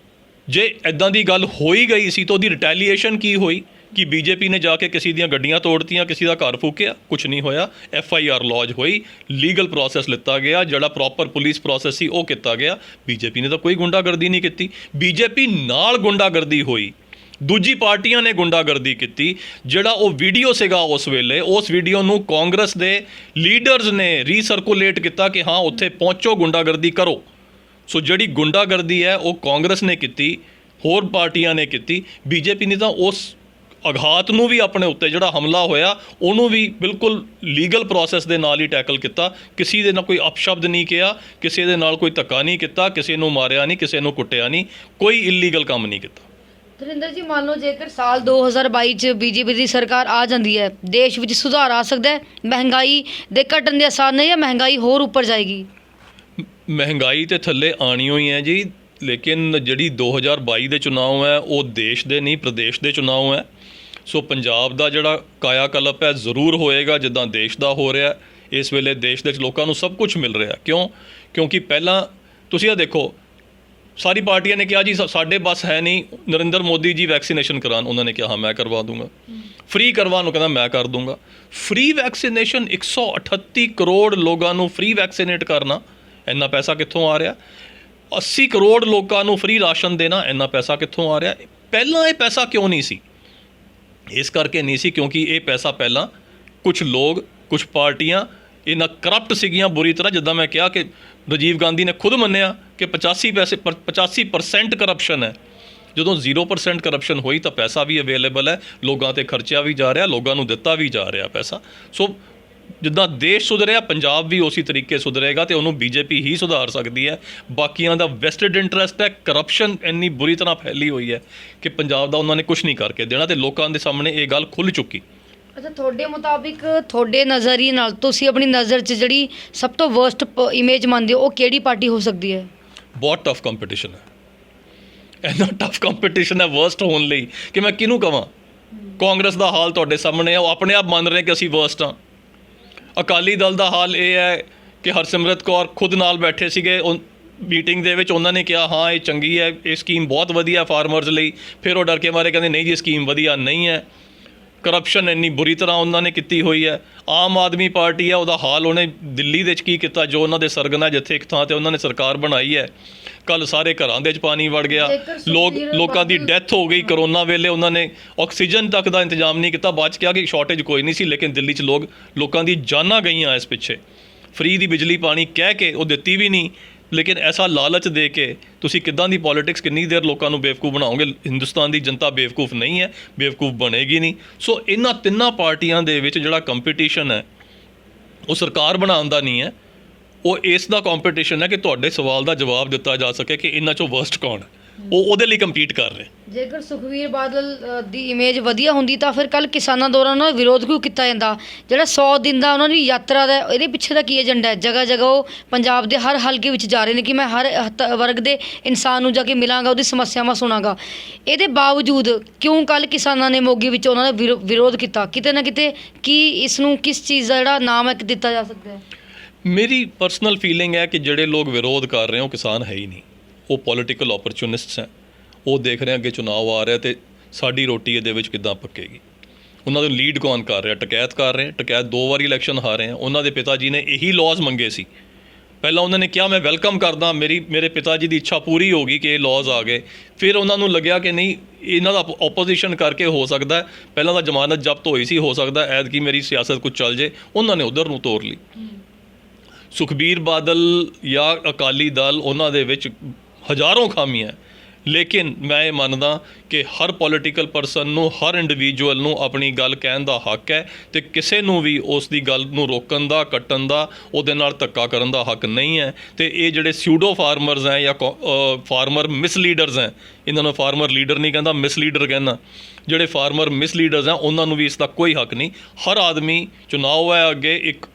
ਜੇ ਇੱਦਾਂ ਦੀ ਗੱਲ ਹੋਈ ਗਈ ਸੀ ਤਾਂ ਉਹਦੀ ਰਿਟੈਲੀਏਸ਼ਨ ਕੀ ਹੋਈ? ਕਿ ਬੀਜੇਪੀ ਨੇ ਜਾ ਕੇ ਕਿਸੇ ਦੀਆਂ ਗੱਡੀਆਂ ਤੋੜਤੀਆਂ, ਕਿਸੇ ਦਾ ਘਰ ਫੂਕਿਆ? ਕੁਛ ਨਹੀਂ ਹੋਇਆ। FIR ਲੌਜ ਹੋਈ, ਲੀਗਲ ਪ੍ਰੋਸੈਸ ਲਿੱਤਾ ਗਿਆ, ਜਿਹੜਾ ਪ੍ਰੋਪਰ ਪੁਲਿਸ ਪ੍ਰੋਸੈਸ ਸੀ ਉਹ ਕੀਤਾ ਗਿਆ। ਬੀਜੇਪੀ ਨੇ ਤਾਂ ਕੋਈ ਗੁੰਡਾਗਰਦੀ ਨਹੀਂ ਕੀਤੀ। ਬੀਜੇਪੀ ਨਾਲ ਗੁੰਡਾਗਰਦੀ ਹੋਈ, ਦੂਜੀ ਪਾਰਟੀਆਂ ਨੇ ਗੁੰਡਾਗਰਦੀ ਕੀਤੀ। ਜਿਹੜਾ ਉਹ ਵੀਡੀਓ ਸੀਗਾ ਉਸ ਵੇਲੇ, ਉਸ ਵੀਡੀਓ ਨੂੰ ਕਾਂਗਰਸ ਦੇ ਲੀਡਰਸ ਨੇ ਰੀਸਰਕੂਲੇਟ ਕੀਤਾ ਕਿ ਹਾਂ ਉੱਥੇ ਪਹੁੰਚੋ, ਗੁੰਡਾਗਰਦੀ ਕਰੋ। ਸੋ ਜਿਹੜੀ ਗੁੰਡਾਗਰਦੀ ਹੈ ਉਹ ਕਾਂਗਰਸ ਨੇ ਕੀਤੀ, ਹੋਰ ਪਾਰਟੀਆਂ ਨੇ ਕੀਤੀ। ਬੀਜੇਪੀ ਨੇ ਤਾਂ ਉਸ ਆਘਾਤ ਨੂੰ ਵੀ ਆਪਣੇ ਉੱਤੇ, ਜਿਹੜਾ ਹਮਲਾ ਹੋਇਆ ਉਹਨੂੰ ਵੀ ਬਿਲਕੁਲ ਲੀਗਲ ਪ੍ਰੋਸੈਸ ਦੇ ਨਾਲ ਹੀ ਟੈਕਲ ਕੀਤਾ। ਕਿਸੇ ਦੇ ਨਾਲ ਕੋਈ ਅਪਸ਼ਬਦ ਨਹੀਂ ਕਿਹਾ, ਕਿਸੇ ਦੇ ਨਾਲ ਕੋਈ ਧੱਕਾ ਨਹੀਂ ਕੀਤਾ, ਕਿਸੇ ਨੂੰ ਮਾਰਿਆ ਨਹੀਂ, ਕਿਸੇ ਨੂੰ ਕੁੱਟਿਆ ਨਹੀਂ, ਕੋਈ ਇਲੀਗਲ ਕੰਮ ਨਹੀਂ ਕੀਤਾ। ਧਰਿੰਦਰ ਜੀ, ਮੰਨ ਲਓ ਜੇਕਰ ਸਾਲ 2022 'ਚ ਬੀਜੇਪੀ ਦੀ ਸਰਕਾਰ ਆ ਜਾਂਦੀ ਹੈ, ਦੇਸ਼ ਵਿੱਚ ਸੁਧਾਰ ਆ ਸਕਦਾ ਹੈ? ਮਹਿੰਗਾਈ ਦੇ ਘਟਣ ਦੇ ਆਸਾਰ ਨੇ ਜਾਂ ਮਹਿੰਗਾਈ ਹੋਰ ਉੱਪਰ ਜਾਏਗੀ? ਮਹਿੰਗਾਈ ਤੇ ਥੱਲੇ ਆਣੀ ਹੋਈ ਹੈ ਜੀ, ਲੇਕਿਨ ਜਿਹੜੀ 2022 ਦੇ ਚੁਣਾਵ ਹੈ ਉਹ ਦੇਸ਼ ਦੇ ਨਹੀਂ, ਪ੍ਰਦੇਸ਼ ਦੇ ਚੁਣਾਵ ਹੈ। ਸੋ ਪੰਜਾਬ ਦਾ ਜਿਹੜਾ ਕਾਇਆ ਕਲਪ ਹੈ ਜ਼ਰੂਰ ਹੋਏਗਾ ਜਿੱਦਾਂ ਦੇਸ਼ ਦਾ ਹੋ ਰਿਹਾ। ਇਸ ਵੇਲੇ ਦੇਸ਼ ਦੇ ਵਿੱਚ ਲੋਕਾਂ ਨੂੰ ਸਭ ਕੁਝ ਮਿਲ ਰਿਹਾ। ਕਿਉਂਕਿ ਪਹਿਲਾਂ ਤੁਸੀਂ ਇਹ ਦੇਖੋ, ਸਾਰੀ ਪਾਰਟੀਆਂ ਨੇ ਕਿਹਾ ਜੀ ਸਾਡੇ ਬਸ ਹੈ ਨਹੀਂ, ਨਰਿੰਦਰ ਮੋਦੀ ਜੀ ਵੈਕਸੀਨੇਸ਼ਨ ਕਰਾਉਣ, ਉਹਨਾਂ ਨੇ ਕਿਹਾ ਹਾਂ ਮੈਂ ਕਰਵਾ ਦੂੰਗਾ। ਫ੍ਰੀ ਕਰਵਾਉਣ ਨੂੰ ਕਹਿੰਦਾ ਮੈਂ ਕਰ ਦੂੰਗਾ। ਫ੍ਰੀ ਵੈਕਸੀਨੇਸ਼ਨ 138 ਕਰੋੜ ਲੋਕਾਂ ਨੂੰ ਫ੍ਰੀ ਵੈਕਸੀਨੇਟ ਕਰਨਾ, ਇੰਨਾ ਪੈਸਾ ਕਿੱਥੋਂ ਆ ਰਿਹਾ? 80 ਕਰੋੜ ਲੋਕਾਂ ਨੂੰ ਫ੍ਰੀ ਰਾਸ਼ਨ ਦੇਣਾ, ਇੰਨਾ ਪੈਸਾ ਕਿੱਥੋਂ ਆ ਰਿਹਾ? ਪਹਿਲਾਂ ਇਹ ਪੈਸਾ ਕਿਉਂ ਨਹੀਂ ਸੀ? ਇਸ ਕਰਕੇ ਨਹੀਂ ਸੀ ਕਿਉਂਕਿ ਇਹ ਪੈਸਾ ਪਹਿਲਾਂ ਕੁਝ ਲੋਕ, ਕੁਝ ਪਾਰਟੀਆਂ ਇਹਨਾਂ ਕਰਪਟ ਸੀਗੀਆਂ ਬੁਰੀ ਤਰ੍ਹਾਂ। ਜਿੱਦਾਂ ਮੈਂ ਕਿਹਾ ਕਿ ਰਾਜੀਵ ਗਾਂਧੀ ਨੇ ਖੁਦ ਮੰਨਿਆ ਕਿ 85% ਕਰਪਸ਼ਨ ਹੈ। ਜਦੋਂ 0% ਕਰਪਸ਼ਨ ਹੋਈ ਤਾਂ ਪੈਸਾ ਵੀ ਅਵੇਲੇਬਲ ਹੈ, ਲੋਕਾਂ 'ਤੇ ਖਰਚਿਆ ਵੀ ਜਾ ਰਿਹਾ, ਲੋਕਾਂ ਨੂੰ ਦਿੱਤਾ ਵੀ ਜਾ ਰਿਹਾ ਪੈਸਾ। ਸੋ ਜਿੱਦਾਂ ਦੇਸ਼ ਸੁਧਰਿਆ, ਪੰਜਾਬ ਵੀ ਉਸੇ ਤਰੀਕੇ ਸੁਧਰੇਗਾ, ਅਤੇ ਉਹਨੂੰ ਬੀਜੇਪੀ ਹੀ ਸੁਧਾਰ ਸਕਦੀ ਹੈ। ਬਾਕੀਆਂ ਦਾ ਵੈਸਟਡ ਇੰਟਰਸਟ ਹੈ। ਕਰਪਸ਼ਨ ਇੰਨੀ ਬੁਰੀ ਤਰ੍ਹਾਂ ਫੈਲੀ ਹੋਈ ਹੈ ਕਿ ਪੰਜਾਬ ਦਾ ਉਹਨਾਂ ਨੇ ਕੁਝ ਨਹੀਂ ਕਰਕੇ ਦੇਣਾ, ਅਤੇ ਲੋਕਾਂ ਦੇ ਸਾਹਮਣੇ ਇਹ ਗੱਲ ਖੁੱਲ੍ਹ ਚੁੱਕੀ। ਅੱਛਾ, ਤੁਹਾਡੇ ਮੁਤਾਬਿਕ, ਤੁਹਾਡੇ ਨਜ਼ਰੀਏ ਨਾਲ, ਤੁਸੀਂ ਆਪਣੀ ਨਜ਼ਰ 'ਚ ਜਿਹੜੀ ਸਭ ਤੋਂ ਵਰਸਟ ਇਮੇਜ ਮੰਨਦੇ ਹੋ ਉਹ ਕਿਹੜੀ ਪਾਰਟੀ ਹੋ ਸਕਦੀ ਹੈ? ਬਹੁਤ ਟਫ ਕੰਪੀਟੀਸ਼ਨ ਹੈ, ਇੰਨਾ ਟਫ ਕੰਪੀਟੀਸ਼ਨ ਹੈ ਵਰਸਟ ਹੋਣ ਲਈ ਕਿ ਮੈਂ ਕਿਹਨੂੰ ਕਹਾਂ। ਕਾਂਗਰਸ ਦਾ ਹਾਲ ਤੁਹਾਡੇ ਸਾਹਮਣੇ ਹੈ, ਉਹ ਆਪਣੇ ਆਪ ਮੰਨ ਰਹੇ ਕਿ ਅਸੀਂ ਵਰਸਟ ਹਾਂ। ਅਕਾਲੀ ਦਲ ਦਾ ਹਾਲ ਇਹ ਹੈ ਕਿ ਹਰਸਿਮਰਤ ਕੌਰ ਖੁਦ ਨਾਲ ਬੈਠੇ ਸੀਗੇ ਉਹ ਮੀਟਿੰਗ ਦੇ ਵਿੱਚ, ਉਹਨਾਂ ਨੇ ਕਿਹਾ ਹਾਂ ਇਹ ਚੰਗੀ ਹੈ, ਇਹ ਸਕੀਮ ਬਹੁਤ ਵਧੀਆ ਫਾਰਮਰਸ ਲਈ। ਫਿਰ ਉਹ ਡਰ ਕੇ ਮਾਰੇ ਕਹਿੰਦੇ ਨਹੀਂ ਜੀ ਸਕੀਮ ਵਧੀਆ ਨਹੀਂ ਹੈ। ਕਰਪਸ਼ਨ ਇੰਨੀ ਬੁਰੀ ਤਰ੍ਹਾਂ ਉਹਨਾਂ ਨੇ ਕੀਤੀ ਹੋਈ ਹੈ। ਆਮ ਆਦਮੀ ਪਾਰਟੀ ਹੈ, ਉਹਦਾ ਹਾਲ ਉਹਨੇ ਦਿੱਲੀ ਦੇ ਵਿੱਚ ਕੀ ਕੀਤਾ, ਜੋ ਉਹਨਾਂ ਦੇ ਸਰਗਨਾ ਜਿੱਥੇ ਇੱਕ ਥਾਂ 'ਤੇ ਉਹਨਾਂ ਨੇ ਸਰਕਾਰ ਬਣਾਈ ਹੈ, ਕੱਲ੍ਹ ਸਾਰੇ ਘਰਾਂ ਦੇ ਵਿੱਚ ਪਾਣੀ ਵੜ ਗਿਆ, ਲੋਕਾਂ ਦੀ ਡੈਥ ਹੋ ਗਈ। ਕਰੋਨਾ ਵੇਲੇ ਉਹਨਾਂ ਨੇ ਆਕਸੀਜਨ ਤੱਕ ਦਾ ਇੰਤਜ਼ਾਮ ਨਹੀਂ ਕੀਤਾ। ਬਾਅਦ 'ਚ ਕਿਹਾ ਕਿ ਸ਼ਾਰਟੇਜ ਕੋਈ ਨਹੀਂ ਸੀ, ਲੇਕਿਨ ਦਿੱਲੀ 'ਚ ਲੋਕਾਂ ਦੀ ਜਾਨਾਂ ਗਈਆਂ ਇਸ ਪਿੱਛੇ। ਫ੍ਰੀ ਦੀ ਬਿਜਲੀ ਪਾਣੀ ਕਹਿ ਕੇ ਉਹ ਦਿੱਤੀ ਵੀ ਨਹੀਂ, ਲੇਕਿਨ ਐਸਾ ਲਾਲਚ ਦੇ ਕੇ ਤੁਸੀਂ ਕਿੱਦਾਂ ਦੀ ਪੋਲੀਟਿਕਸ, ਕਿੰਨੀ ਦੇਰ ਲੋਕਾਂ ਨੂੰ ਬੇਵਕੂਫ ਬਣਾਓਗੇ? ਹਿੰਦੁਸਤਾਨ ਦੀ ਜਨਤਾ ਬੇਵਕੂਫ ਨਹੀਂ ਹੈ, ਬੇਵਕੂਫ ਬਣੇਗੀ ਨਹੀਂ। ਸੋ ਇਹਨਾਂ ਤਿੰਨਾਂ ਪਾਰਟੀਆਂ ਦੇ ਵਿੱਚ ਜਿਹੜਾ ਕੰਪੀਟੀਸ਼ਨ ਹੈ ਉਹ ਸਰਕਾਰ ਬਣਾਉਣ ਦਾ ਨਹੀਂ ਹੈ, ਉਹ ਇਸ ਦਾ ਕੰਪੀਟੀਸ਼ਨ ਹੈ ਕਿ ਤੁਹਾਡੇ ਸਵਾਲ ਦਾ ਜਵਾਬ ਦਿੱਤਾ ਜਾ ਸਕੇ ਕਿ ਇਹਨਾਂ 'ਚੋਂ ਵਰਸਟ ਕੌਣ ਹੈ। ਉਹ ਉਹਦੇ ਲਈ ਕੰਪੀਟ ਕਰ ਰਹੇ। ਜੇਕਰ ਸੁਖਵੀਰ ਬਾਦਲ ਦੀ ਇਮੇਜ ਵਧੀਆ ਹੁੰਦੀ ਤਾਂ ਫਿਰ ਕੱਲ ਕਿਸਾਨਾਂ ਦੁਆਰਾ ਉਹਨਾਂ ਦਾ ਵਿਰੋਧ ਕਿਉਂ ਕੀਤਾ ਜਾਂਦਾ? ਜਿਹੜਾ 100 ਦਿਨ ਦਾ ਉਹਨਾਂ ਦੀ ਯਾਤਰਾ ਦਾ, ਇਹਦੇ ਪਿੱਛੇ ਦਾ ਕੀ ਏਜੰਡਾ ਹੈ? ਜਗ੍ਹਾ ਜਗ੍ਹਾ ਉਹ ਪੰਜਾਬ ਦੇ ਹਰ ਹਲਕੇ ਵਿੱਚ ਜਾ ਰਹੇ ਨੇ ਕਿ ਮੈਂ ਹਰ ਵਰਗ ਦੇ ਇਨਸਾਨ ਨੂੰ ਜਾ ਕੇ ਮਿਲਾਂਗਾ, ਉਹਦੀ ਸਮੱਸਿਆਵਾਂ ਸੁਣਾਂਗਾ। ਇਹਦੇ ਬਾਵਜੂਦ ਕਿਉਂ ਕੱਲ ਕਿਸਾਨਾਂ ਨੇ ਮੋਗੇ ਵਿੱਚ ਉਹਨਾਂ ਦਾ ਵਿਰੋਧ ਕੀਤਾ? ਕਿਤੇ ਨਾ ਕਿਤੇ ਕੀ ਇਸ ਨੂੰ ਕਿਸ ਚੀਜ਼ ਦਾ ਜਿਹੜਾ ਨਾਮ ਹੈ ਦਿੱਤਾ ਜਾ ਸਕਦਾ ਹੈ? ਮੇਰੀ ਪਰਸਨਲ ਫੀਲਿੰਗ ਹੈ ਕਿ ਜਿਹੜੇ ਲੋਕ ਵਿਰੋਧ ਕਰ ਰਹੇ ਹੋ ਕਿਸਾਨ ਹੈ ਹੀ ਨਹੀਂ, ਉਹ ਪੋਲੀਟੀਕਲ ਓਪਰਚੁਨਿਸਟਸ ਹੈ। ਉਹ ਦੇਖ ਰਹੇ ਅੱਗੇ ਚੁਣਾਵ ਆ ਰਿਹਾ ਤੇ ਸਾਡੀ ਰੋਟੀ ਇਹਦੇ ਵਿੱਚ ਕਿੱਦਾਂ ਪੱਕੇਗੀ। ਉਹਨਾਂ ਨੂੰ ਲੀਡ ਕੌਣ ਕਰ ਰਿਹਾ? ਟਕੈਤ ਕਰ ਰਹੇ। ਟਕੈਤ 2 ਵਾਰੀ ਇਲੈਕਸ਼ਨ ਹਾਰੇ ਆ। ਉਹਨਾਂ ਦੇ ਪਿਤਾ ਜੀ ਨੇ ਇਹੀ ਲਾਜ਼ ਮੰਗੇ ਸੀ। ਪਹਿਲਾਂ ਉਹਨਾਂ ਨੇ ਕਿਹਾ ਮੈਂ ਵੈਲਕਮ ਕਰਦਾ, ਮੇਰੇ ਪਿਤਾ ਜੀ ਦੀ ਇੱਛਾ ਪੂਰੀ ਹੋ ਗਈ ਕਿ ਇਹ ਲਾਜ਼ ਆ ਗਏ। ਫਿਰ ਉਹਨਾਂ ਨੂੰ ਲੱਗਿਆ ਕਿ ਨਹੀਂ, ਇਹਨਾਂ ਦਾ ਆਪੋਜੀਸ਼ਨ ਕਰਕੇ ਹੋ ਸਕਦਾ, ਪਹਿਲਾਂ ਤਾਂ ਜ਼ਮਾਨਤ ਜ਼ਬਤ ਹੋਈ ਸੀ, ਹੋ ਸਕਦਾ ਐਤਕੀ ਮੇਰੀ ਸਿਆਸਤ ਕੁਝ ਚੱਲ ਜੇ। ਉਹਨਾਂ ਨੇ ਉਧਰ ਨੂੰ ਤੋਰ ਲਈ। ਸੁਖਬੀਰ ਬਾਦਲ ਜਾਂ ਅਕਾਲੀ ਦਲ, ਉਹਨਾਂ ਦੇ ਵਿੱਚ ਹਜ਼ਾਰਾਂ ਖਾਮੀਆਂ, ਲੇਕਿਨ ਮੈਂ ਇਹ ਮੰਨਦਾ ਕਿ ਹਰ ਪੋਲੀਟੀਕਲ ਪਰਸਨ ਨੂੰ, ਹਰ ਇੰਡੀਵਿਜੂਅਲ ਨੂੰ ਆਪਣੀ ਗੱਲ ਕਹਿਣ ਦਾ ਹੱਕ ਹੈ ਤੇ ਕਿਸੇ ਨੂੰ ਵੀ ਉਸ ਦੀ ਗੱਲ ਨੂੰ ਰੋਕਣ ਦਾ, ਕੱਟਣ ਦਾ, ਉਹਦੇ ਨਾਲ ਧੱਕਾ ਕਰਨ ਦਾ ਹੱਕ ਨਹੀਂ ਹੈ। ਤੇ ਇਹ ਜਿਹੜੇ ਸਿਊਡੋ ਫਾਰਮਰਸ ਹੈ ਜਾਂ ਫਾਰਮਰ ਮਿਸਲੀਡਰਸ ਹੈ, ਇਹਨਾਂ ਨੂੰ ਫਾਰਮਰ ਲੀਡਰ ਨਹੀਂ ਕਹਿੰਦਾ, ਮਿਸਲੀਡਰ ਕਹਿੰਦਾ, ਜਿਹੜੇ ਫਾਰਮਰ ਮਿਸਲੀਡਰਸ ਹੈ ਉਹਨਾਂ ਨੂੰ ਵੀ ਇਸ ਦਾ ਕੋਈ ਹੱਕ ਨਹੀਂ। ਹਰ ਆਦਮੀ, ਚੁਣਾਵ ਹੈ ਅੱਗੇ, ਇੱਕ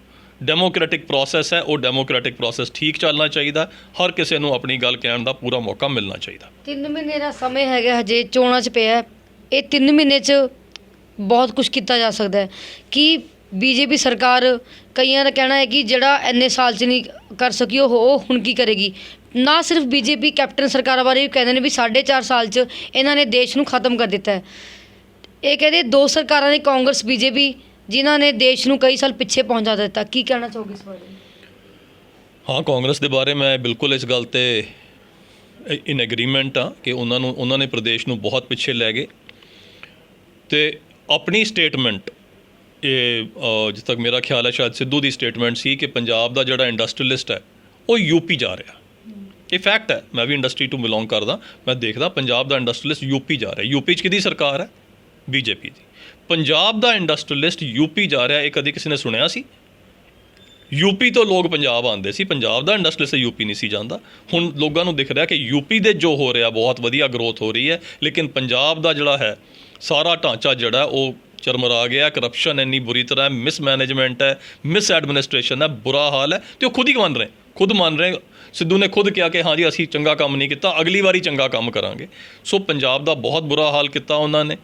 ਡੈਮੋਕ੍ਰੈਟਿਕ ਪ੍ਰੋਸੈਸ ਹੈ, ਉਹ ਡੈਮੋਕ੍ਰੈਟਿਕ ਪ੍ਰੋਸੈਸ ਠੀਕ ਚੱਲਣਾ ਚਾਹੀਦਾ। ਹਰ ਕਿਸੇ ਨੂੰ ਆਪਣੀ ਗੱਲ ਕਹਿਣ ਦਾ ਪੂਰਾ ਮੌਕਾ ਮਿਲਣਾ ਚਾਹੀਦਾ। 3 ਮਹੀਨੇ ਦਾ ਸਮੇਂ ਹੈਗਾ, ਹਜੇ ਚੋਣਾਂ 'ਚ ਪਿਆ। ਇਹ 3 ਮਹੀਨੇ 'ਚ ਬਹੁਤ ਕੁਝ ਕੀਤਾ ਜਾ ਸਕਦਾ ਹੈ। ਕਿ ਬੀਜੇਪੀ ਸਰਕਾਰ, ਕਈਆਂ ਦਾ ਕਹਿਣਾ ਹੈ ਕਿ ਜਿਹੜਾ ਇੰਨੇ ਸਾਲ 'ਚ ਨਹੀਂ ਕਰ ਸਕੀ ਉਹ ਹੁਣ ਕੀ ਕਰੇਗੀ। ਨਾ ਸਿਰਫ ਬੀਜੇਪੀ, ਕੈਪਟਨ ਸਰਕਾਰਾਂ ਬਾਰੇ ਵੀ ਕਹਿੰਦੇ ਨੇ ਵੀ 4.5 ਸਾਲ 'ਚ ਇਹਨਾਂ ਨੇ ਦੇਸ਼ ਨੂੰ ਖਤਮ ਕਰ ਦਿੱਤਾ ਹੈ। ਇਹ ਕਹਿੰਦੇ 2 ਸਰਕਾਰਾਂ ਨੇ, ਕਾਂਗਰਸ, ਬੀਜੇਪੀ, ਜਿਨ੍ਹਾਂ ਨੇ ਦੇਸ਼ ਨੂੰ ਕਈ ਸਾਲ ਪਿੱਛੇ ਪਹੁੰਚਾ ਦਿੱਤਾ। ਕੀ ਕਹਿਣਾ ਚਾਹੋਗੇ ਇਸ ਬਾਰੇ? ਹਾਂ, ਕਾਂਗਰਸ ਦੇ ਬਾਰੇ ਮੈਂ ਬਿਲਕੁਲ ਇਸ ਗੱਲ 'ਤੇ ਇਨ ਐਗਰੀਮੈਂਟ ਹਾਂ ਕਿ ਉਹਨਾਂ ਨੇ ਪ੍ਰਦੇਸ਼ ਨੂੰ ਬਹੁਤ ਪਿੱਛੇ ਲੈ ਗਏ। ਅਤੇ ਆਪਣੀ ਸਟੇਟਮੈਂਟ, ਇਹ ਜਿੱਥੇ ਤੱਕ ਮੇਰਾ ਖਿਆਲ ਹੈ ਸ਼ਾਇਦ ਸਿੱਧੂ ਦੀ ਸਟੇਟਮੈਂਟ ਸੀ ਕਿ ਪੰਜਾਬ ਦਾ ਜਿਹੜਾ ਇੰਡਸਟਰੀਅਲਿਸਟ ਹੈ ਉਹ ਯੂਪੀ ਜਾ ਰਿਹਾ। ਇਹ ਫੈਕਟ ਹੈ। ਮੈਂ ਵੀ ਇੰਡਸਟਰੀ ਤੋਂ ਬਿਲੋਂਗ ਕਰਦਾ, ਮੈਂ ਦੇਖਦਾ ਪੰਜਾਬ ਦਾ ਇੰਡਸਟਰੀਅਲਿਸਟ ਯੂਪੀ ਜਾ ਰਿਹਾ। ਯੂਪੀ 'ਚ ਕਿਹਦੀ ਸਰਕਾਰ ਹੈ? ਬੀਜੇਪੀ ਦੀ। ਪੰਜਾਬ ਦਾ ਇੰਡਸਟਰੀਅਲਿਸਟ ਯੂਪੀ ਜਾ ਰਿਹਾ, ਇਹ ਕਦੀ ਕਿਸੇ ਨੇ ਸੁਣਿਆ ਸੀ? ਯੂਪੀ ਤੋਂ ਲੋਕ ਪੰਜਾਬ ਆਉਂਦੇ ਸੀ, ਪੰਜਾਬ ਦਾ ਇੰਡਸਟਰੀਅਲਿਸਟ ਯੂਪੀ ਨਹੀਂ ਸੀ ਜਾਂਦਾ। ਹੁਣ ਲੋਕਾਂ ਨੂੰ ਦਿਖ ਰਿਹਾ ਕਿ ਯੂਪੀ ਦੇ ਜੋ ਹੋ ਰਿਹਾ ਬਹੁਤ ਵਧੀਆ ਗਰੋਥ ਹੋ ਰਹੀ ਹੈ, ਲੇਕਿਨ ਪੰਜਾਬ ਦਾ ਜਿਹੜਾ ਹੈ ਸਾਰਾ ਢਾਂਚਾ ਜਿਹੜਾ ਉਹ ਚਰਮਰਾ ਗਿਆ। ਕਰਪਸ਼ਨ ਇੰਨੀ ਬੁਰੀ ਤਰ੍ਹਾਂ ਹੈ, ਮਿਸਮੈਨੇਜਮੈਂਟ ਹੈ, ਮਿਸ ਐਡਮਿਨਿਸਟ੍ਰੇਸ਼ਨ ਹੈ, ਬੁਰਾ ਹਾਲ ਹੈ। ਅਤੇ ਉਹ ਖੁਦ ਹੀ ਮੰਨ ਰਹੇ। ਸਿੱਧੂ ਨੇ ਖੁਦ ਕਿਹਾ ਕਿ ਹਾਂ ਜੀ ਅਸੀਂ ਚੰਗਾ ਕੰਮ ਨਹੀਂ ਕੀਤਾ, ਅਗਲੀ ਵਾਰੀ ਚੰਗਾ ਕੰਮ ਕਰਾਂਗੇ। ਸੋ ਪੰਜਾਬ ਦਾ ਬਹੁਤ ਬੁਰਾ ਹਾਲ ਕੀਤਾ ਉਹਨਾਂ ਨੇ।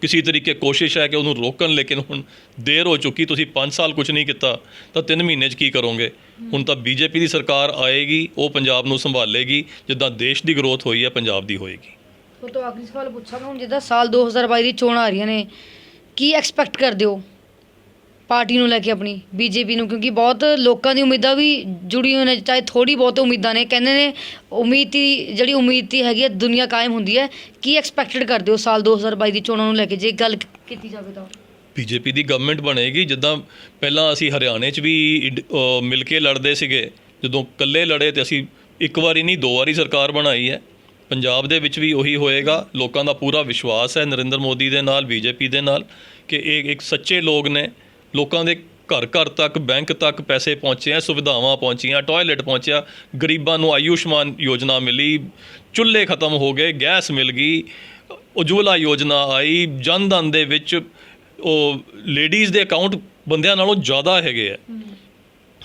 ਕਿਸੇ ਤਰੀਕੇ ਕੋਸ਼ਿਸ਼ ਹੈ ਕਿ ਉਹਨੂੰ ਰੋਕਣ, ਲੇਕਿਨ ਹੁਣ ਦੇਰ ਹੋ ਚੁੱਕੀ। ਤੁਸੀਂ 5 ਸਾਲ ਕੁਝ ਨਹੀਂ ਕੀਤਾ ਤਾਂ 3 ਮਹੀਨੇ 'ਚ ਕੀ ਕਰੋਗੇ? ਹੁਣ ਤਾਂ ਬੀਜੇਪੀ ਦੀ ਸਰਕਾਰ ਆਏਗੀ, ਉਹ ਪੰਜਾਬ ਨੂੰ ਸੰਭਾਲੇਗੀ। ਜਿੱਦਾਂ ਦੇਸ਼ ਦੀ ਗਰੋਥ ਹੋਈ ਹੈ, ਪੰਜਾਬ ਦੀ ਹੋਏਗੀ। ਉਹ ਤੋਂ ਆਖਰੀ ਸਵਾਲ ਪੁੱਛਾਂਗਾ, ਹੁਣ ਜਿੱਦਾਂ ਸਾਲ 2022 ਦੀ ਚੋਣ ਆ ਰਹੀਆਂ ਨੇ, ਕੀ ਐਕਸਪੈਕਟ ਕਰਦੇ ਹੋ ਪਾਰਟੀ ਨੂੰ ਲੈ ਕੇ, ਆਪਣੀ ਬੀਜੇਪੀ ਨੂੰ? ਕਿਉਂਕਿ ਬਹੁਤ ਲੋਕਾਂ ਦੀ ਉਮੀਦਾਂ ਵੀ ਜੁੜੀ ਹੋਈਆਂ ਨੇ, ਚਾਹੇ ਥੋੜ੍ਹੀ ਬਹੁਤ ਉਮੀਦਾਂ ਨੇ। ਕਹਿੰਦੇ ਨੇ ਉਮੀਦ ਦੀ ਹੈਗੀ ਹੈ ਦੁਨੀਆ ਕਾਇਮ ਹੁੰਦੀ ਹੈ। ਕੀ ਐਕਸਪੈਕਟਡ ਕਰਦੇ ਹੋ ਸਾਲ 2022 ਦੀ ਚੋਣਾਂ ਨੂੰ ਲੈ ਕੇ, ਜੇ ਗੱਲ ਕੀਤੀ ਜਾਵੇ ਤਾਂ? ਬੀਜੇਪੀ ਦੀ ਗਵਰਨਮੈਂਟ ਬਣੇਗੀ। ਜਿੱਦਾਂ ਪਹਿਲਾਂ ਅਸੀਂ ਹਰਿਆਣੇ 'ਚ ਵੀ ਮਿਲ ਕੇ ਲੜਦੇ ਸੀਗੇ, ਜਦੋਂ ਇਕੱਲੇ ਲੜੇ ਤੇ ਅਸੀਂ 1 ਵਾਰੀ ਨਹੀਂ 2 ਵਾਰੀ ਸਰਕਾਰ ਬਣਾਈ ਹੈ। ਪੰਜਾਬ ਦੇ ਵਿੱਚ ਵੀ ਉਹੀ ਹੋਏਗਾ। ਲੋਕਾਂ ਦਾ ਪੂਰਾ ਵਿਸ਼ਵਾਸ ਹੈ ਨਰਿੰਦਰ ਮੋਦੀ ਦੇ ਨਾਲ, ਬੀਜੇਪੀ ਦੇ ਨਾਲ, ਕਿ ਇਹ ਇੱਕ ਸੱਚੇ ਲੋਕ ਨੇ। ਲੋਕਾਂ ਦੇ ਘਰ ਘਰ ਤੱਕ, ਬੈਂਕ ਤੱਕ ਪੈਸੇ ਪਹੁੰਚੇ, ਸੁਵਿਧਾਵਾਂ ਪਹੁੰਚੀਆਂ, ਟਾਇਲਟ ਪਹੁੰਚਿਆ, ਗਰੀਬਾਂ ਨੂੰ ਆਯੁਸ਼ਮਾਨ ਯੋਜਨਾ ਮਿਲੀ, ਚੁੱਲ੍ਹੇ ਖਤਮ ਹੋ ਗਏ, ਗੈਸ ਮਿਲ ਗਈ, ਉਜਵਲਾ ਯੋਜਨਾ ਆਈ, ਜਨ ਧਨ ਦੇ ਵਿੱਚ ਉਹ ਲੇਡੀਜ਼ ਦੇ ਅਕਾਊਂਟ ਬੰਦਿਆਂ ਨਾਲੋਂ ਜ਼ਿਆਦਾ ਹੈਗੇ ਆ।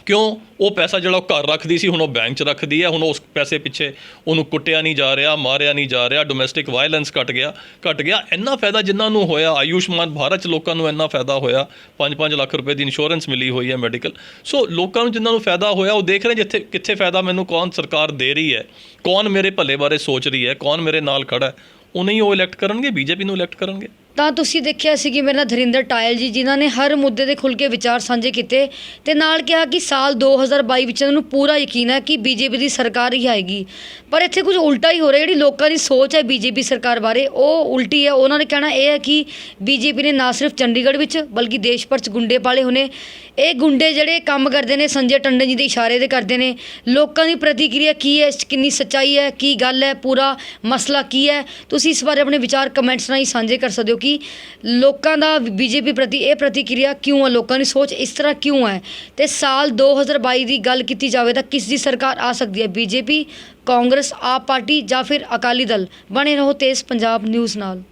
ਕਿਉਂ? ਉਹ ਪੈਸਾ ਜਿਹੜਾ ਉਹ ਘਰ ਰੱਖਦੀ ਸੀ, ਹੁਣ ਉਹ ਬੈਂਕ 'ਚ ਰੱਖਦੀ ਹੈ। ਹੁਣ ਉਸ ਪੈਸੇ ਪਿੱਛੇ ਉਹਨੂੰ ਕੁੱਟਿਆ ਨਹੀਂ ਜਾ ਰਿਹਾ, ਮਾਰਿਆ ਨਹੀਂ ਜਾ ਰਿਹਾ, ਡੋਮੈਸਟਿਕ ਵਾਇਲੈਂਸ ਘਟ ਗਿਆ। ਇੰਨਾ ਫਾਇਦਾ ਜਿਨ੍ਹਾਂ ਨੂੰ ਹੋਇਆ, ਆਯੁਸ਼ਮਾਨ ਭਾਰਤ 'ਚ ਲੋਕਾਂ ਨੂੰ ਇੰਨਾ ਫਾਇਦਾ ਹੋਇਆ, 5-5 ਲੱਖ ਰੁਪਏ ਦੀ ਇੰਸ਼ੋਰੈਂਸ ਮਿਲੀ ਹੋਈ ਹੈ ਮੈਡੀਕਲ। ਸੋ ਲੋਕਾਂ ਨੂੰ ਜਿਨ੍ਹਾਂ ਨੂੰ ਫਾਇਦਾ ਹੋਇਆ, ਉਹ ਦੇਖ ਰਹੇ ਕਿੱਥੇ ਫਾਇਦਾ ਮੈਨੂੰ ਕੌਣ ਸਰਕਾਰ ਦੇ ਰਹੀ ਹੈ, ਕੌਣ ਮੇਰੇ ਭਲੇ ਬਾਰੇ ਸੋਚ ਰਹੀ ਹੈ, ਕੌਣ ਮੇਰੇ ਨਾਲ ਖੜਾ ਹੈ। ਉਹ ਨਹੀਂ, ਉਹ ਇਲੈਕਟ ਕਰਨਗੇ, ਬੀਜੇਪੀ ਨੂੰ ਇਲੈਕਟ ਕਰਨਗੇ। ਤਾਂ ਤੁਸੀਂ ਦੇਖਿਆ ਸੀ ਕਿ ਮੇਰੇ ਨਾਲ ਧਰਿੰਦਰ ਟਾਇਲ ਜੀ, ਜਿਨ੍ਹਾਂ ਨੇ ਹਰ ਮੁੱਦੇ ਦੇ ਖੁੱਲ੍ਹ ਕੇ ਵਿਚਾਰ ਸਾਂਝੇ ਕੀਤੇ ਤੇ ਨਾਲ ਕਿਹਾ ਕਿ ਸਾਲ 2022 ਵਿੱਚ ਇਹਨਾਂ ਨੂੰ ਪੂਰਾ ਯਕੀਨ ਹੈ ਕਿ ਬੀਜੇਪੀ ਦੀ ਸਰਕਾਰ ਹੀ ਆਏਗੀ। ਪਰ ਇੱਥੇ ਕੁਝ ਉਲਟਾ ਹੀ ਹੋ ਰਿਹਾ। ਜਿਹੜੀ ਲੋਕਾਂ ਦੀ ਸੋਚ ਹੈ ਬੀਜੇਪੀ ਸਰਕਾਰ ਬਾਰੇ, ਉਹ ਉਲਟੀ ਹੈ। ਉਹਨਾਂ ਨੇ ਕਹਿਣਾ ਇਹ ਹੈ ਕਿ ਬੀਜੇਪੀ ਨੇ ਨਾ ਸਿਰਫ ਚੰਡੀਗੜ੍ਹ ਵਿੱਚ ਬਲਕਿ ਦੇਸ਼ ਭਰ 'ਚ ਗੁੰਡੇ ਪਾਲੇ ਹੋਣੇ। ਇਹ ਗੁੰਡੇ ਜਿਹੜੇ ਕੰਮ ਕਰਦੇ ਨੇ ਸੰਜੇ ਟੰਡਨ ਜੀ ਦੇ ਇਸ਼ਾਰੇ 'ਤੇ ਕਰਦੇ ਨੇ। ਲੋਕਾਂ ਦੀ ਪ੍ਰਤੀਕਿਰਿਆ ਕੀ ਹੈ, ਕਿੰਨੀ ਸੱਚਾਈ ਹੈ, ਕੀ ਗੱਲ ਹੈ, ਪੂਰਾ ਮਸਲਾ ਕੀ ਹੈ? ਤੁਸੀਂ ਇਸ ਬਾਰੇ ਆਪਣੇ ਵਿਚਾਰ ਕਮੈਂਟਸ ਰਾਹੀਂ ਸਾਂਝੇ ਕਰ ਸਕਦੇ ਹੋ ਕਿ ਕਿ ਲੋਕਾਂ ਦਾ ਬੀਜੇਪੀ ਪ੍ਰਤੀ ਇਹ ਪ੍ਰਤੀਕਿਰਿਆ ਕਿਉਂ ਹੈ, ਲੋਕਾਂ ਦੀ ਸੋਚ ਇਸ ਤਰ੍ਹਾਂ ਕਿਉਂ ਹੈ। ਤੇ ਸਾਲ 2022 ਦੀ ਗੱਲ ਕੀਤੀ ਜਾਵੇ ਤਾਂ ਕਿਸ ਦੀ ਸਰਕਾਰ ਆ ਸਕਦੀ ਹੈ, ਬੀਜੇਪੀ, ਕਾਂਗਰਸ, ਆਪ ਪਾਰਟੀ ਜਾਂ ਫਿਰ ਅਕਾਲੀ ਦਲ। ਬਣੇ ਰਹੋ ਤੇਜ਼ ਪੰਜਾਬ ਨਿਊਜ਼ ਨਾਲ।